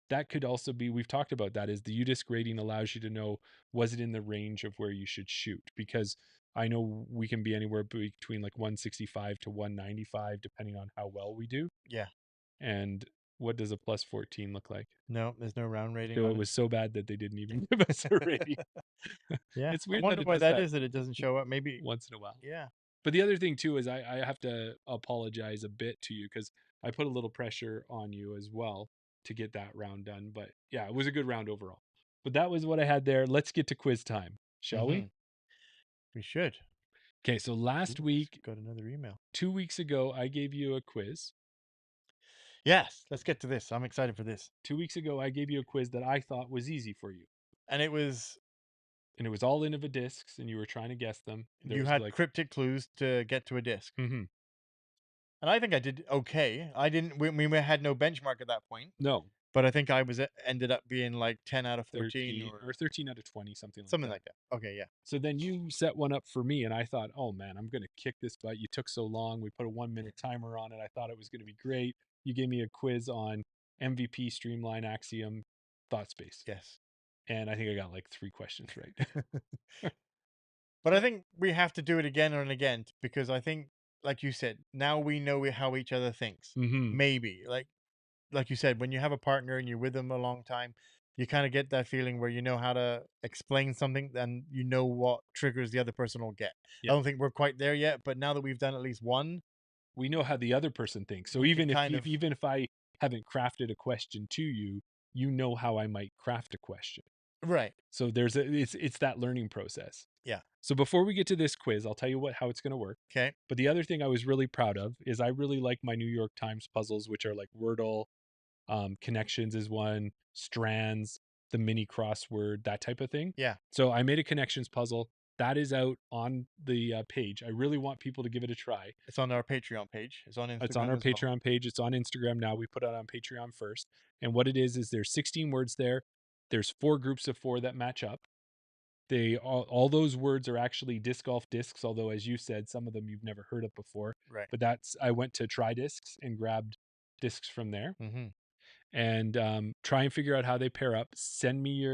E: that could also be, we've talked about that, is the UDisc rating allows you to know, was it in the range of where you should shoot? Because I know we can be anywhere between like 165 to 195, depending on how well we do.
F: Yeah.
E: And what does a plus 14 look like?
F: No, there's no round rating.
E: So it was so bad that they didn't even give us a rating.
F: Yeah.
E: It's weird.
F: I wonder why that is, that it doesn't show up. Maybe
E: once in a while.
F: Yeah.
E: But the other thing too is I have to apologize a bit to you because I put a little pressure on you as well to get that round done. But yeah, it was a good round overall. But that was what I had there. Let's get to quiz time, shall we?
F: We should.
E: Okay, so last week,
F: got another email.
E: 2 weeks ago, I gave you a quiz.
F: Yes, let's get to this. I'm excited for this.
E: 2 weeks ago, I gave you a quiz that I thought was easy for you.
F: And it was
E: all Innova discs, and you were trying to guess them.
F: You had like cryptic clues to get to a disc.
E: Mm-hmm.
F: And I think I did okay. I didn't. We had no benchmark at that point.
E: No,
F: but I think I was ended up being like 10 out of 14
E: or 13 out of 20, something
F: like that. Okay, yeah.
E: So then you set one up for me, and I thought, oh man, I'm going to kick this butt. You took so long. We put a 1 minute timer on it. I thought it was going to be great. You gave me a quiz on MVP, Streamline, Axiom, Thought Space.
F: Yes.
E: And I think I got like 3 questions right.
F: But I think we have to do it again and again because I think, like you said, now we know how each other thinks.
E: Mm-hmm.
F: Maybe like you said, when you have a partner and you're with them a long time, you kind of get that feeling where you know how to explain something and you know what triggers the other person will get. Yeah. I don't think we're quite there yet, but now that we've done at least one,
E: we know how the other person thinks. So even if I haven't crafted a question to you, you know how I might craft a question.
F: Right.
E: So it's that learning process.
F: Yeah.
E: So before we get to this quiz, I'll tell you how it's going to work.
F: Okay.
E: But the other thing I was really proud of is I really like my New York Times puzzles, which are like Wordle, Connections is one, Strands, the mini crossword, that type of thing.
F: Yeah.
E: So I made a Connections puzzle. That is out on the page. I really want people to give it a try.
F: It's on our Patreon page. It's on Instagram.
E: It's on our Patreon page. It's on Instagram now. We put it on Patreon first. And what it is there's 16 words there. There's 4 groups of 4 that match up. All those words are actually disc golf discs, although as you said, some of them you've never heard of before.
F: Right.
E: But I went to Try Discs and grabbed discs from there.
F: Mm-hmm.
E: And try and figure out how they pair up. Send me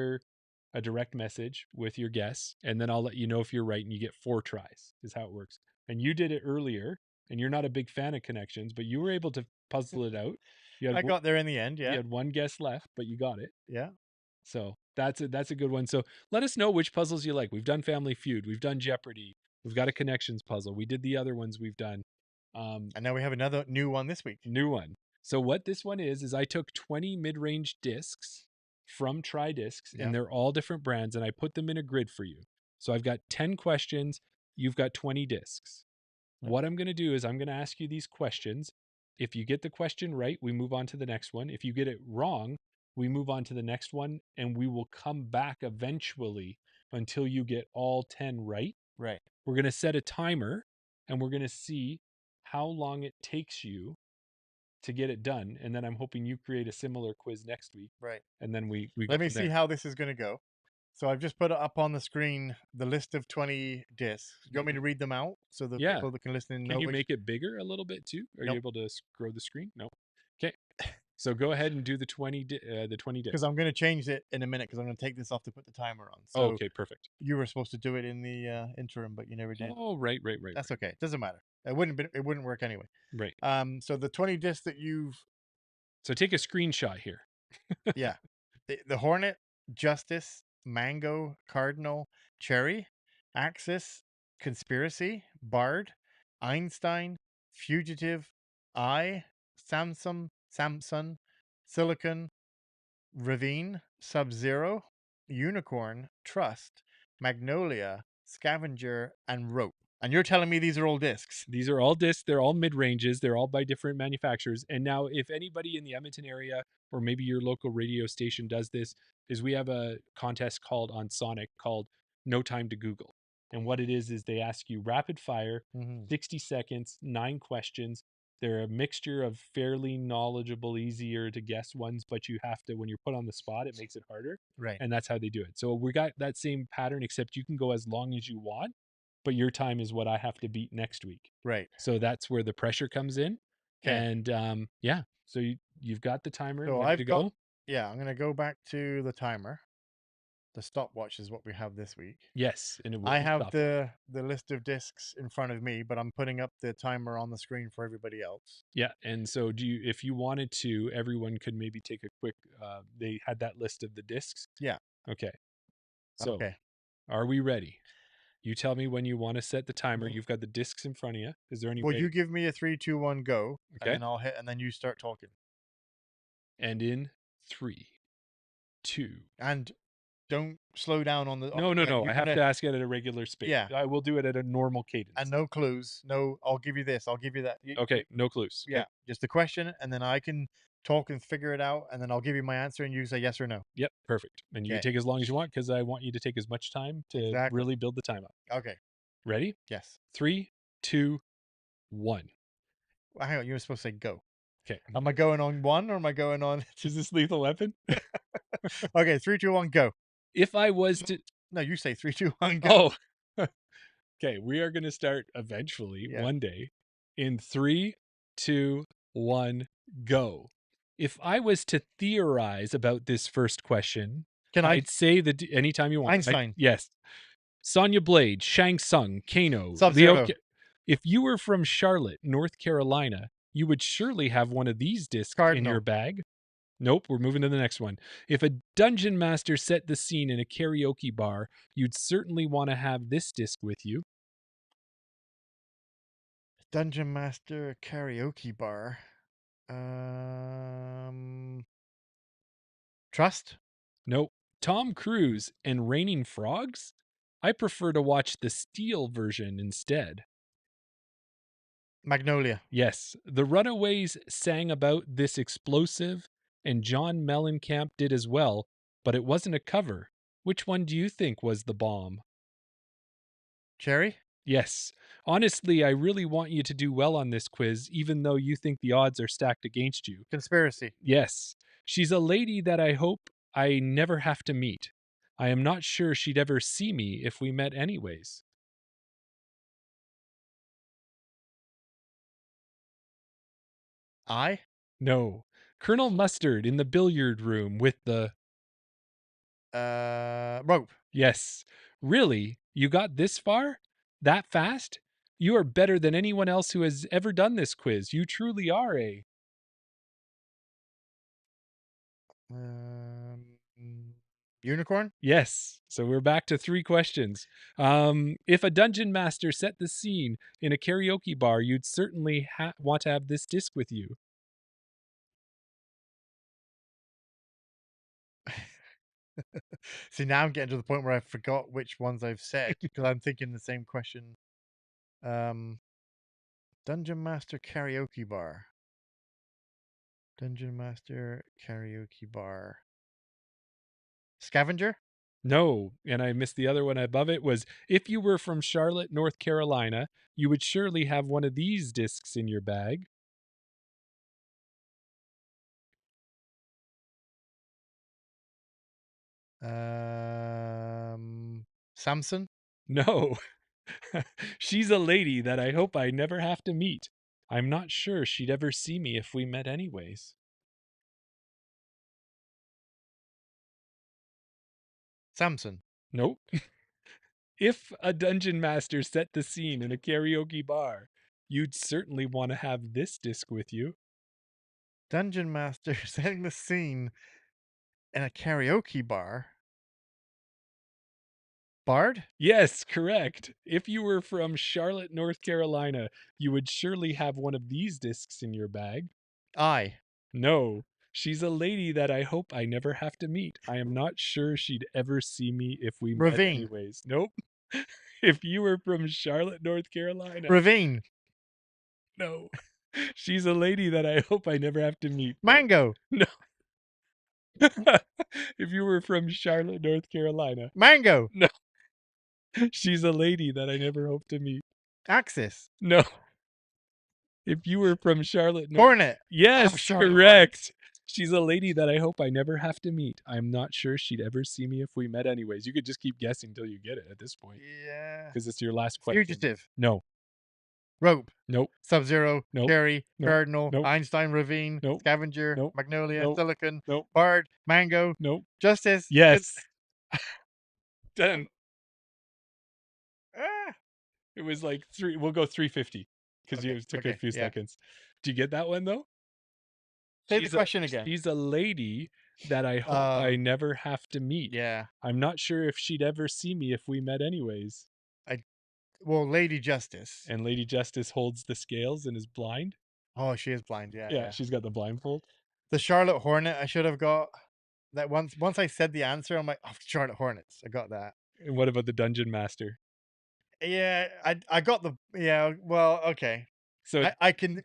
E: a direct message with your guess, and then I'll let you know if you're right, and you get 4 tries is how it works. And you did it earlier, and you're not a big fan of Connections, but you were able to puzzle it out.
F: I got there in the end. Yeah.
E: You had 1 guess left, but you got it.
F: Yeah.
E: So that's a good one. So let us know which puzzles you like. We've done Family Feud. We've done Jeopardy. We've got a Connections puzzle. We did the other ones we've done.
F: And now we have another new one this week.
E: New one. So what this one is I took 20 mid-range discs from Try Discs, and they're all different brands, and I put them in a grid for you. So I've got 10 questions. You've got 20 discs. Yep. What I'm going to do is I'm going to ask you these questions. If you get the question right, we move on to the next one. If you get it wrong, we move on to the next one, and we will come back eventually until you get all 10 right.
F: Right.
E: We're going to set a timer, and we're going to see how long it takes you to get it done. And then I'm hoping you create a similar quiz next week.
F: Right.
E: And then we
F: let me see how this is going to go. So I've just put up on the screen the list of 20 discs. You want me to read them out so the people that can listen and know?
E: Can you make it bigger a little bit too? Are you able to grow the screen? No. Okay. So go ahead and do the 20 discs.
F: Because I'm going to change it in a minute because I'm going to take this off to put the timer on. So
E: okay, perfect.
F: You were supposed to do it in the interim, but you never did.
E: Oh, right.
F: That's okay. It doesn't matter. It wouldn't work anyway.
E: Right.
F: So the 20 discs that you've...
E: So take a screenshot here.
F: Yeah. The Hornet, Justice, Mango, Cardinal, Cherry, Axis, Conspiracy, Bard, Einstein, Fugitive, Samsung, Silicon, Ravine, Sub-Zero, Unicorn, Trust, Magnolia, Scavenger, and Rope. And you're telling me these are all discs?
E: These are all discs. They're all mid-ranges. They're all by different manufacturers. And now if anybody in the Edmonton area or maybe your local radio station does this, is we have a contest called on Sonic called No Time to Google. And what it is they ask you rapid fire, 60 seconds, 9 questions. They're a mixture of fairly knowledgeable, easier to guess ones, but you have to, when you're put on the spot, it makes it harder.
F: Right.
E: And that's how they do it. So we got that same pattern, except you can go as long as you want, but your time is what I have to beat next week.
F: Right.
E: So that's where the pressure comes in.
F: Okay.
E: And yeah, so you've got the timer
F: So
E: ready to go.
F: Yeah, I'm going to go back to the timer. The stopwatch is what we have this week.
E: Yes, and
F: I have the list of discs in front of me, but I'm putting up the timer on the screen for everybody else.
E: Yeah, and so if you wanted to, everyone could maybe take a quick. They had that list of the discs.
F: Yeah.
E: Okay. So, are we ready? You tell me when you want to set the timer. You've got the discs in front of you. Is there any?
F: Well, you give me a 3, 2, 1, go,
E: okay,
F: and then I'll hit, and then you start talking.
E: And in 3, 2,
F: and don't slow down on the.
E: No. I have to ask it at a regular speed.
F: Yeah,
E: I will do it at a normal cadence.
F: And no clues. No, I'll give you this. I'll give you that.
E: Okay, no clues.
F: Yeah, just the question, and then I can talk and figure it out, and then I'll give you my answer, and you say yes or no.
E: Yep, perfect. And you can take as long as you want because I want you to take as much time to really build the time up.
F: Okay.
E: Ready?
F: Yes.
E: 3, 2, 1.
F: Well, hang on, you were supposed to say go.
E: Okay.
F: Am I going on 1 or am I going on?
E: Is this Lethal Weapon?
F: Okay, 3, 2, 1, go.
E: If I was to.
F: No, you say 3, 2, 1, go.
E: Oh. Okay, we are going to start eventually one day in 3, 2, 1, go. If I was to theorize about this first question, I'd say that anytime you want.
F: Einstein.
E: Yes. Sonya Blade, Shang Tsung, Kano,
F: Sub-Zero.
E: If you were from Charlotte, North Carolina, you would surely have one of these discs in your bag. Nope, we're moving to the next one. If a dungeon master set the scene in a karaoke bar, you'd certainly want to have this disc with you.
F: Dungeon master karaoke bar. Trust?
E: Nope. Tom Cruise and Raining Frogs? I prefer to watch the Steel version instead.
F: Magnolia.
E: Yes. The Runaways sang about this explosive, and John Mellencamp did as well, but it wasn't a cover. Which one do you think was the bomb?
F: Cherry?
E: Yes. Honestly, I really want you to do well on this quiz, even though you think the odds are stacked against you.
F: Conspiracy.
E: Yes. She's a lady that I hope I never have to meet. I am not sure she'd ever see me if we met anyways.
F: I?
E: No. Colonel Mustard in the billiard room with the...
F: rope.
E: Yes. Really? You got this far? That fast? You are better than anyone else who has ever done this quiz. You truly are a...
F: Unicorn?
E: Yes. So we're back to 3 questions. If a dungeon master set the scene in a karaoke bar, you'd certainly want to have this disc with you.
F: See, now I'm getting to the point where I forgot which ones I've said because I'm thinking the same question. Dungeon Master Karaoke Bar. Dungeon Master Karaoke Bar. Scavenger?
E: No, and I missed the other one above it was, if you were from Charlotte, North Carolina, you would surely have one of these discs in your bag.
F: Samson?
E: No. She's a lady that I hope I never have to meet. I'm not sure she'd ever see me if we met anyways.
F: Samson?
E: Nope. If a dungeon master set the scene in a karaoke bar, you'd certainly want to have this disc with you.
F: Dungeon master setting the scene in a karaoke bar? Bard?
E: Yes, correct. If you were from Charlotte, North Carolina, you would surely have one of these discs in your bag.
F: I.
E: No. She's a lady that I hope I never have to meet. I am not sure she'd ever see me if we met
F: Ravine.
E: anyways. Nope. If you were from Charlotte, North Carolina.
F: Ravine.
E: No. She's a lady that I hope I never have to meet.
F: Mango.
E: No. If you were from Charlotte, North Carolina.
F: Mango.
E: No. She's a lady that I never hope to meet.
F: Axis.
E: No. If you were from Charlotte,
F: Hornet.
E: Yes, correct. She's a lady that I hope I never have to meet. I'm not sure she'd ever see me if we met anyways. You could just keep guessing till you get it at this point.
F: Yeah.
E: Because it's your last question.
F: Fugitive.
E: No.
F: Rope.
E: Nope.
F: Sub-Zero.
E: Nope.
F: Cherry.
E: Nope.
F: Cardinal.
E: Nope.
F: Einstein. Ravine.
E: Nope.
F: Scavenger.
E: Nope.
F: Magnolia.
E: Nope.
F: Silicon.
E: Nope.
F: Bard. Mango.
E: Nope.
F: Justice.
E: Yes. Done.
F: Ah.
E: It was like three. We'll go 350 because you took a few seconds. Do you get that one though?
F: Say the question again.
E: She's a lady that I hope I never have to meet.
F: Yeah.
E: I'm not sure if she'd ever see me if we met anyways.
F: Well, Lady Justice.
E: And Lady Justice holds the scales and is blind.
F: Oh, she is blind. Yeah.
E: Yeah, she's got the blindfold.
F: The Charlotte Hornet. I should have got that once. Once I said the answer, I'm like, oh, Charlotte Hornets. I got that.
E: And what about the Dungeon Master?
F: Yeah, I got the Well, okay.
E: So
F: I can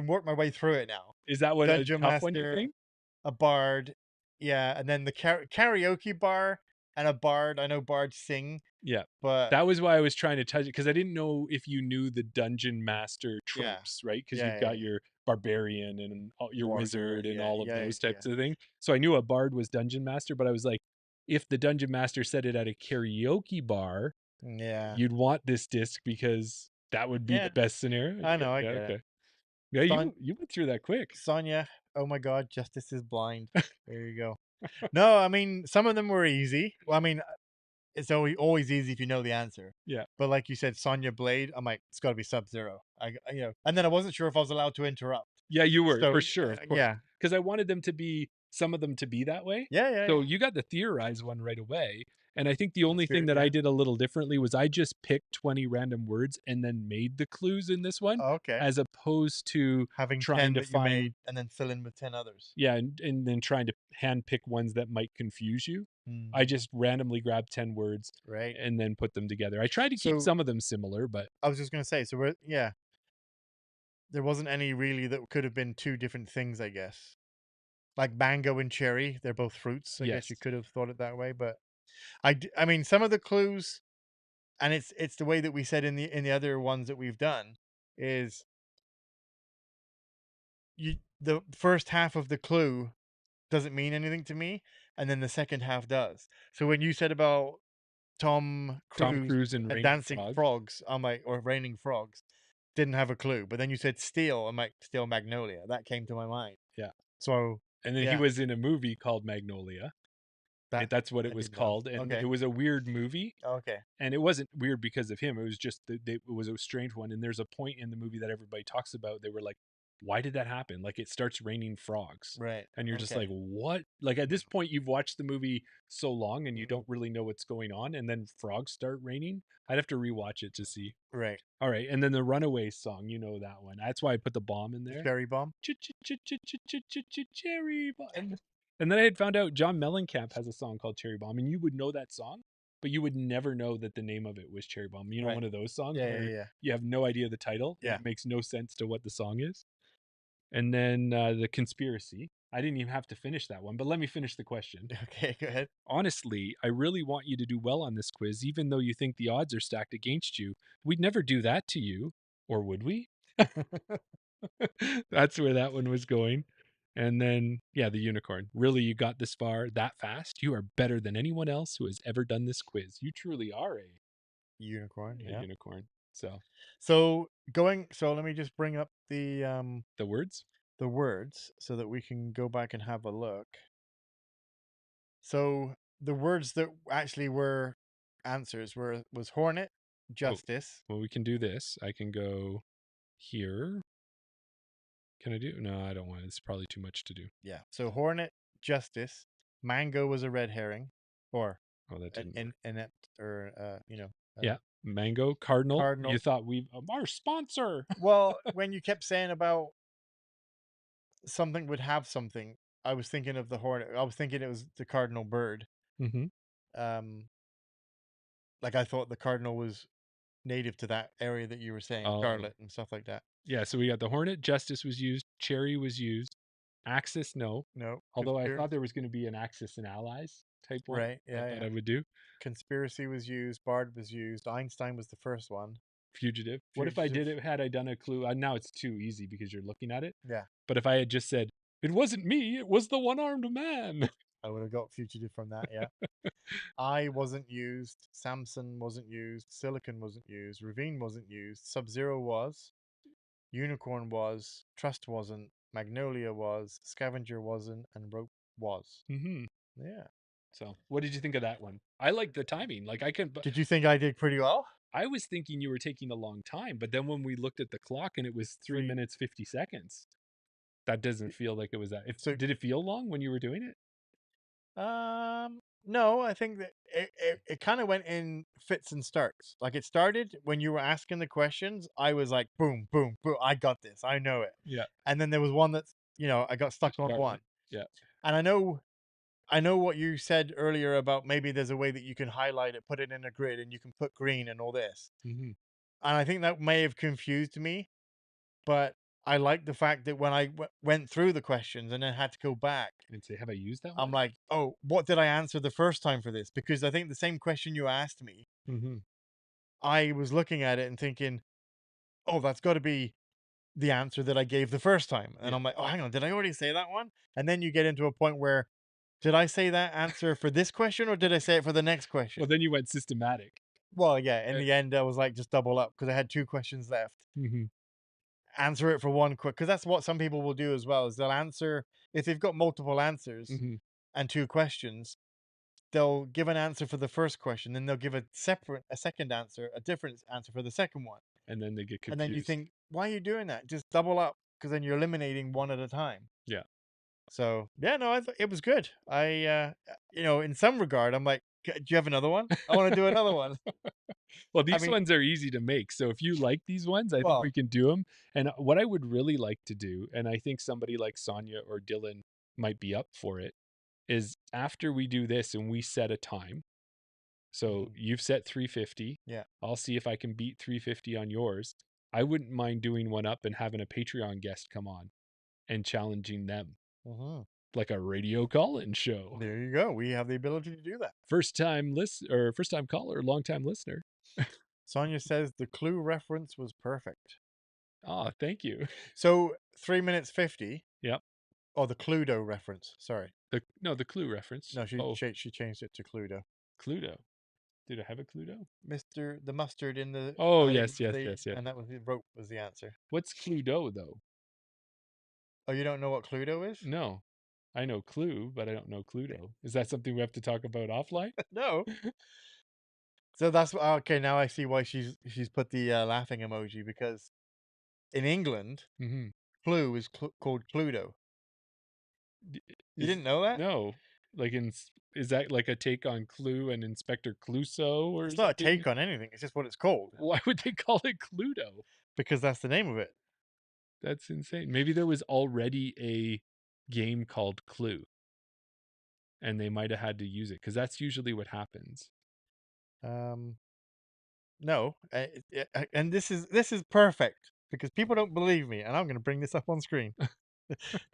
F: work my way through it now.
E: Is that what
F: Dungeon
E: a tough
F: Master,
E: one you think?
F: A bard, yeah, and then the karaoke bar and a bard. I know bards sing.
E: Yeah,
F: but
E: that was why I was trying to touch it because I didn't know if you knew the Dungeon Master tropes, right? Because you've got your barbarian and your wizard and all of those types of things. So I knew a bard was Dungeon Master, but I was like, if the Dungeon Master said it at a karaoke bar, you'd want this disc because that would be the best scenario.
F: I know. I get it.
E: Yeah, you went through that quick.
F: Sonia, oh my God, Justice is blind. There you go. No, I mean, some of them were easy. Well, I mean, it's always easy if you know the answer.
E: Yeah.
F: But like you said, Sonya Blade, I'm like, it's got to be Sub-Zero. And then I wasn't sure if I was allowed to interrupt.
E: Yeah, you were, for sure.
F: Yeah.
E: Because I wanted some of them to be that way.
F: Yeah.
E: So you got the theorize one right away. And I think the only thing that I did a little differently was I just picked 20 random words and then made the clues in this one.
F: Oh, okay.
E: As opposed to
F: having
E: trying
F: 10
E: to
F: that
E: find,
F: you made and then fill in with 10 others.
E: Yeah, and then trying to hand pick ones that might confuse you. I just randomly grabbed 10 words and then put them together. I tried to keep some of them similar, but
F: I was just going to say, there wasn't any really that could have been two different things, I guess. Like mango and cherry, they're both fruits. I guess you could have thought it that way, but I mean, some of the clues, and it's the way that we said in the other ones that we've done, is the first half of the clue doesn't mean anything to me, and then the second half does. So when you said about Tom Cruise
E: and
F: dancing frogs, I'm like, or raining frogs, didn't have a clue. But then you said steel, I'm like, steel magnolia. That came to my mind.
E: Yeah.
F: So
E: and then he was in a movie called Magnolia. That's what it was called, and it was a weird movie.
F: Okay.
E: And it wasn't weird because of him. It was just it was a strange one. And there's a point in the movie that everybody talks about. They were like, why did that happen? Like, it starts raining frogs.
F: Right.
E: And you're just like, what? Like, at this point, you've watched the movie so long and you don't really know what's going on. And then frogs start raining. I'd have to rewatch it to see.
F: Right.
E: All right. And then the Runaways song, you know that one. That's why I put the bomb in there.
F: Cherry bomb.
E: Cherry bomb. And then I had found out John Mellencamp has a song called Cherry Bomb. And you would know that song, but you would never know that the name of it was Cherry Bomb. You know, one of those songs where you have no idea the title.
F: Yeah.
E: It makes no sense to what the song is. And then the conspiracy. I didn't even have to finish that one, but let me finish the question.
F: Okay, go ahead.
E: Honestly, I really want you to do well on this quiz, even though you think the odds are stacked against you. We'd never do that to you, or would we? That's where that one was going. And then, the unicorn. Really, you got this far that fast? You are better than anyone else who has ever done this quiz. You truly are a
F: unicorn.
E: A unicorn.
F: So let me just bring up the
E: words?
F: The words so that we can go back and have a look. So the words that actually were answers was hornet, justice.
E: Well, we can do this. I can go here. Can I do? No, I don't want it. It's probably too much to do.
F: Yeah. So hornet, justice, mango was a red herring. Or
E: Oh, that didn't work.
F: Inept or
E: yeah, Mango Cardinal. You thought our sponsor.
F: Well, when you kept saying about something would have something, I was thinking of the hornet. I was thinking it was the cardinal bird.
E: Mm-hmm.
F: Like I thought the cardinal was native to that area that you were saying, Scarlet and stuff like that.
E: Yeah, so we got the hornet. Justice was used. Cherry was used. Axis, no. Although I thought there was going to be an Axis and Allies type one.
F: Right. Yeah.
E: I thought I would do.
F: Conspiracy was used. Bard was used. Einstein was the first one.
E: Fugitive. What if I had I done a clue? Now it's too easy because you're looking at it.
F: Yeah.
E: But if I had just said, it wasn't me, it was the one-armed man.
F: I would have got fugitive from that, yeah. I wasn't used. Samson wasn't used. Silicon wasn't used. Ravine wasn't used. Sub-Zero was. Unicorn was. Trust wasn't. Magnolia was. Scavenger wasn't. And Rope was.
E: Mm-hmm.
F: Yeah.
E: So, what did you think of that one? I like the timing. Like I can.
F: Did you think I did pretty well?
E: I was thinking you were taking a long time, but then when we looked at the clock and it was 3 minutes 50 seconds, that doesn't feel like it was that. Did it feel long when you were doing it?
F: No, I think that it kind of went in fits and starts. Like it started when you were asking the questions, I was like, boom, boom, boom, I got this, I know it.
E: Yeah.
F: And then there was one that's, I got stuck on one.
E: Yeah.
F: And I know what you said earlier about maybe there's a way that you can highlight it, put it in a grid, and you can put green and all this.
E: Mm-hmm.
F: And I think that may have confused me, but I like the fact that when I went through the questions and then had to go back
E: and say, have I used that one?
F: I'm like, oh, what did I answer the first time for this? Because I think the same question you asked me, I was looking at it and thinking, oh, that's got to be the answer that I gave the first time. And I'm like, oh, hang on, did I already say that one? And then you get into a point where, did I say that answer for this question or did I say it for the next question?
E: Well, then you went systematic.
F: Well, yeah, in the end, I was like, just double up because I had 2 questions left. Answer it for one quick, because that's what some people will do as well, is they'll answer, if they've got multiple answers and 2 questions, they'll give an answer for the first question, then they'll give a second answer, a different answer for the second one.
E: And then they get confused.
F: And then you think, why are you doing that? Just double up, because then you're eliminating one at a time.
E: Yeah.
F: So, yeah, no, it was good. I, in some regard, I'm like, do you have another one? I want to do another one.
E: Well, these ones are easy to make. So if you like these ones, I think we can do them. And what I would really like to do, and I think somebody like Sonia or Dylan might be up for it, is after we do this and we set a time. So you've set 350.
F: Yeah.
E: I'll see if I can beat 350 on yours. I wouldn't mind doing one up and having a Patreon guest come on and challenging them. Like a radio call-in show.
F: There you go. We have the ability to do that.
E: First time caller, long time listener.
F: Sonia says the Clue reference was perfect.
E: Oh, thank you.
F: So 3 minutes 50.
E: Yep.
F: Oh, the Cluedo reference. Sorry.
E: The Clue reference.
F: No, she changed it to Cluedo.
E: Cluedo. Did I have a Cluedo?
F: The mustard in the.
E: Oh yes.
F: And that was the rope was the answer.
E: What's Cluedo though?
F: Oh, you don't know what Cluedo is?
E: No. I know Clue, but I don't know Cluedo. Is that something we have to talk about offline?
F: No. So that's okay. Now I see why she's put the laughing emoji, because in England, Clue is called Cluedo. You didn't know that?
E: No. Like is that like a take on Clue and Inspector Clouseau, or
F: it's not a take on anything? It's just what it's called.
E: Why would they call it Cluedo?
F: Because that's the name of it.
E: That's insane. Maybe there was already a game called Clue, and they might have had to use it, because that's usually what happens.
F: No, and this is perfect, because people don't believe me, and I'm going to bring this up on screen.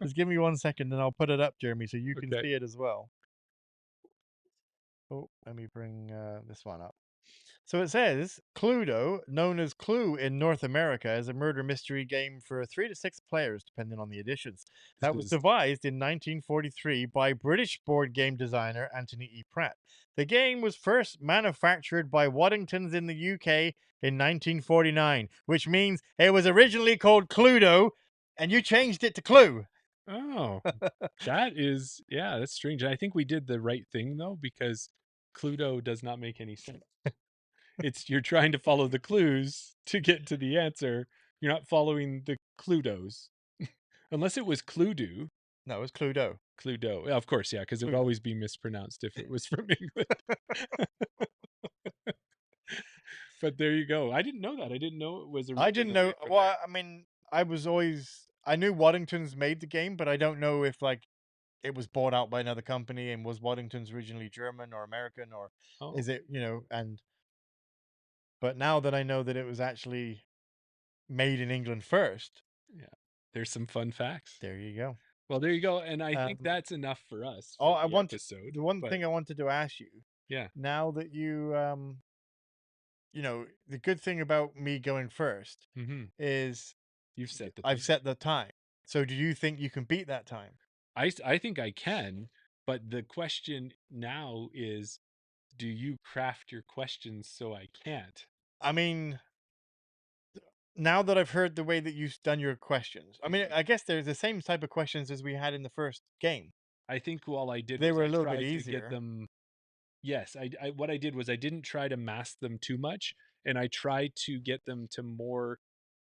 F: Just give me 1 second, and I'll put it up, Jeremy, so you can see it as well. Oh, let me bring this one up. So it says, Cluedo, known as Clue in North America, is a murder mystery game for 3 to 6 players, depending on the editions. That was devised in 1943 by British board game designer Anthony E. Pratt. The game was first manufactured by Waddingtons in the UK in 1949, which means it was originally called Cluedo, and you changed it to Clue.
E: Oh, that's strange. I think we did the right thing, though, because Cluedo does not make any sense. You're trying to follow the clues to get to the answer. You're not following the Cluedos. Unless it was Cluedo.
F: No, it was Cluedo.
E: Cluedo. Of course, yeah, because it would always be mispronounced if it was from England. But there you go. I didn't know that. I didn't know it was
F: I didn't know. Well, I mean, I knew Waddington's made the game, but I don't know if like it was bought out by another company, and was Waddington's originally German or American, or is it, but now that I know that it was actually made in England first.
E: Yeah. There's some fun facts.
F: There you go.
E: Well, there you go. And I think that's enough for us.
F: The one thing I wanted to ask you.
E: Yeah.
F: Now that you the good thing about me going first is I've set the time. So do you think you can beat that time?
E: I think I can, but the question now is, do you craft your questions so I can't?
F: I mean, now that I've heard the way that you've done your questions, I mean, I guess there's the same type of questions as we had in the first game.
E: I think all I did
F: they
E: was
F: were
E: I
F: a little
E: tried
F: bit
E: to
F: easier.
E: get them. Yes, what I did was I didn't try to mask them too much, and I tried to get them to more.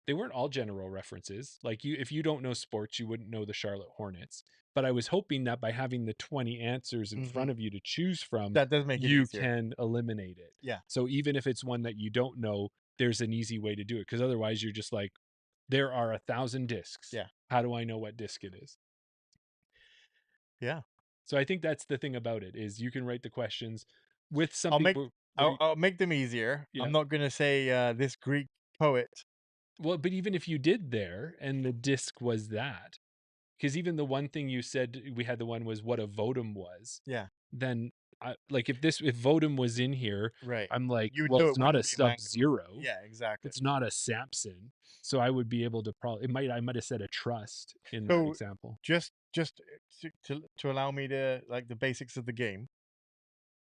E: They weren't all general references. Like if you don't know sports, you wouldn't know the Charlotte Hornets. But I was hoping that by having the 20 answers in front of you to choose from,
F: that does make it
E: you
F: easier.
E: can eliminate it.
F: Yeah.
E: So even if it's one that you don't know, there's an easy way to do it. Because otherwise you're just like, there are 1,000 discs.
F: Yeah.
E: How do I know what disc it is?
F: Yeah.
E: So I think that's the thing about it, is you can write the questions with some
F: I'll make them easier. Yeah. I'm not going to say this Greek poet.
E: Well, but even if you did there and the disc was that, because even the one thing you said, we had the one was what a votum was.
F: Yeah.
E: Then like if votum was in here,
F: right,
E: I'm like, well, it's not a Sub-Zero.
F: Yeah, exactly.
E: It's not a Samson. So I would be able to I might have said a Trust in that example.
F: Just to allow me to, like, the basics of the game.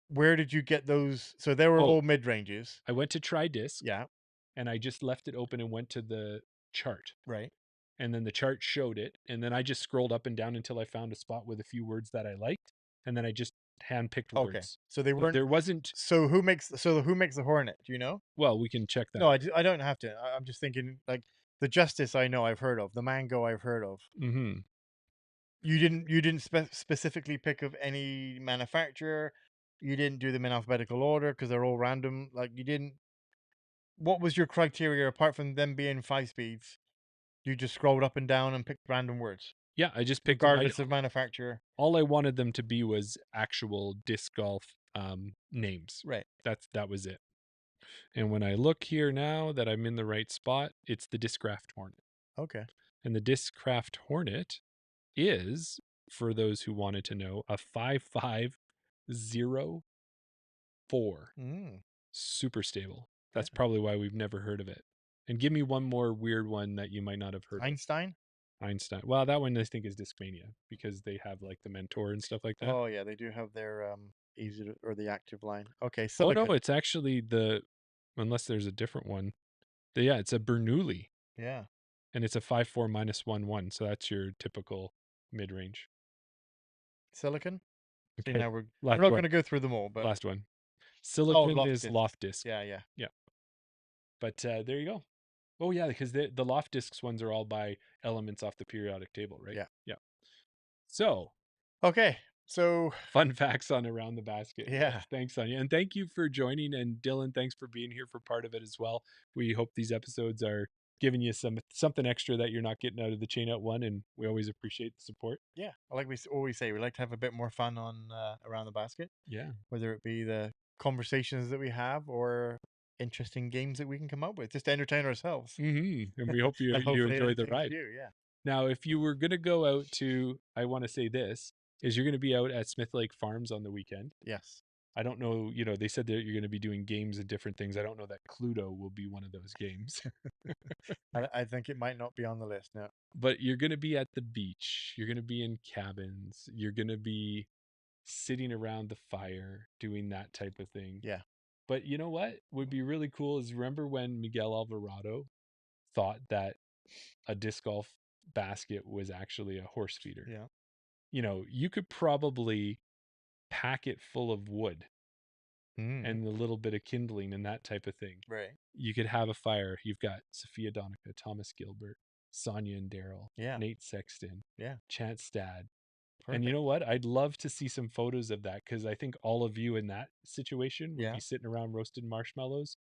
F: Where did you get those? So they were all mid ranges.
E: I went to try disc.
F: Yeah.
E: And I just left it open and went to the chart.
F: Right.
E: And then the chart showed it. And then I just scrolled up and down until I found a spot with a few words that I liked. And then I just handpicked words.
F: So they weren't.
E: There wasn't.
F: So who makes the Hornet? Do you know?
E: Well, we can check that.
F: No, I don't have to. I'm just thinking, like, the Justice I know I've heard of. The Mango I've heard of.
E: Mm-hmm.
F: You didn't specifically pick of any manufacturer. You didn't do them in alphabetical order because they're all random. Like, you didn't. What was your criteria apart from them being 5 speeds? You just scrolled up and down and picked random words.
E: Yeah, I just picked
F: regardless of manufacturer.
E: All I wanted them to be was actual disc golf names.
F: Right.
E: That was it. And when I look here now that I'm in the right spot, it's the Discraft Hornet.
F: Okay.
E: And the Discraft Hornet is, for those who wanted to know, a 5504. Super stable. That's probably why we've never heard of it. And give me one more weird one that you might not have heard
F: Einstein?
E: of. Einstein. Well, that one I think is Discmania because they have like the Mentor and stuff like that.
F: Oh yeah, they do have their easy to, or the active line. Okay, so
E: no, it's actually unless there's a different one. Yeah, it's a Bernoulli.
F: Yeah.
E: And it's a 5.4 -1/1, so that's your typical mid-range.
F: Silicon?
E: Okay.
F: See, now we're not going to go through them all, but
E: last one. Silicon is loft disc.
F: Yeah.
E: But there you go. Oh yeah, because the loft discs ones are all by elements off the periodic table, right? Yeah. So,
F: okay. So
E: fun facts on Around the Basket.
F: Yeah.
E: Thanks, Sonia. And thank you for joining. And Dylan, thanks for being here for part of it as well. We hope these episodes are giving you something extra that you're not getting out of the Chain Out one, and we always appreciate the support.
F: Yeah. Like we always say, we like to have a bit more fun on Around the Basket.
E: Yeah.
F: Whether it be the conversations that we have or interesting games that we can come up with just to entertain ourselves.
E: And we hope you enjoy the ride.
F: Yeah.
E: Now, if you were going to go out to, I want to say this, is you're going to be out at Smith Lake Farms on the weekend.
F: Yes.
E: I don't know, they said that you're going to be doing games and different things. I don't know that Cluedo will be one of those games.
F: I think it might not be on the list now.
E: But you're going to be at the beach. You're going to be in cabins. You're going to be sitting around the fire doing that type of thing.
F: Yeah.
E: But you know what would be really cool is remember when Miguel Alvarado thought that a disc golf basket was actually a horse feeder?
F: Yeah.
E: You could probably pack it full of wood and a little bit of kindling and that type of thing.
F: Right.
E: You could have a fire. You've got Sophia Donica, Thomas Gilbert, Sonia and Darryl,
F: yeah.
E: Nate Sexton,
F: yeah.
E: Chance Stad, And you know what? I'd love to see some photos of that, because I think all of you in that situation would be sitting around roasted marshmallows.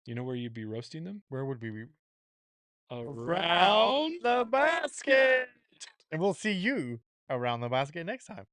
E: You know where you'd be roasting them?
F: Where would we be?
E: Around
F: the basket. And we'll see you around the basket next time.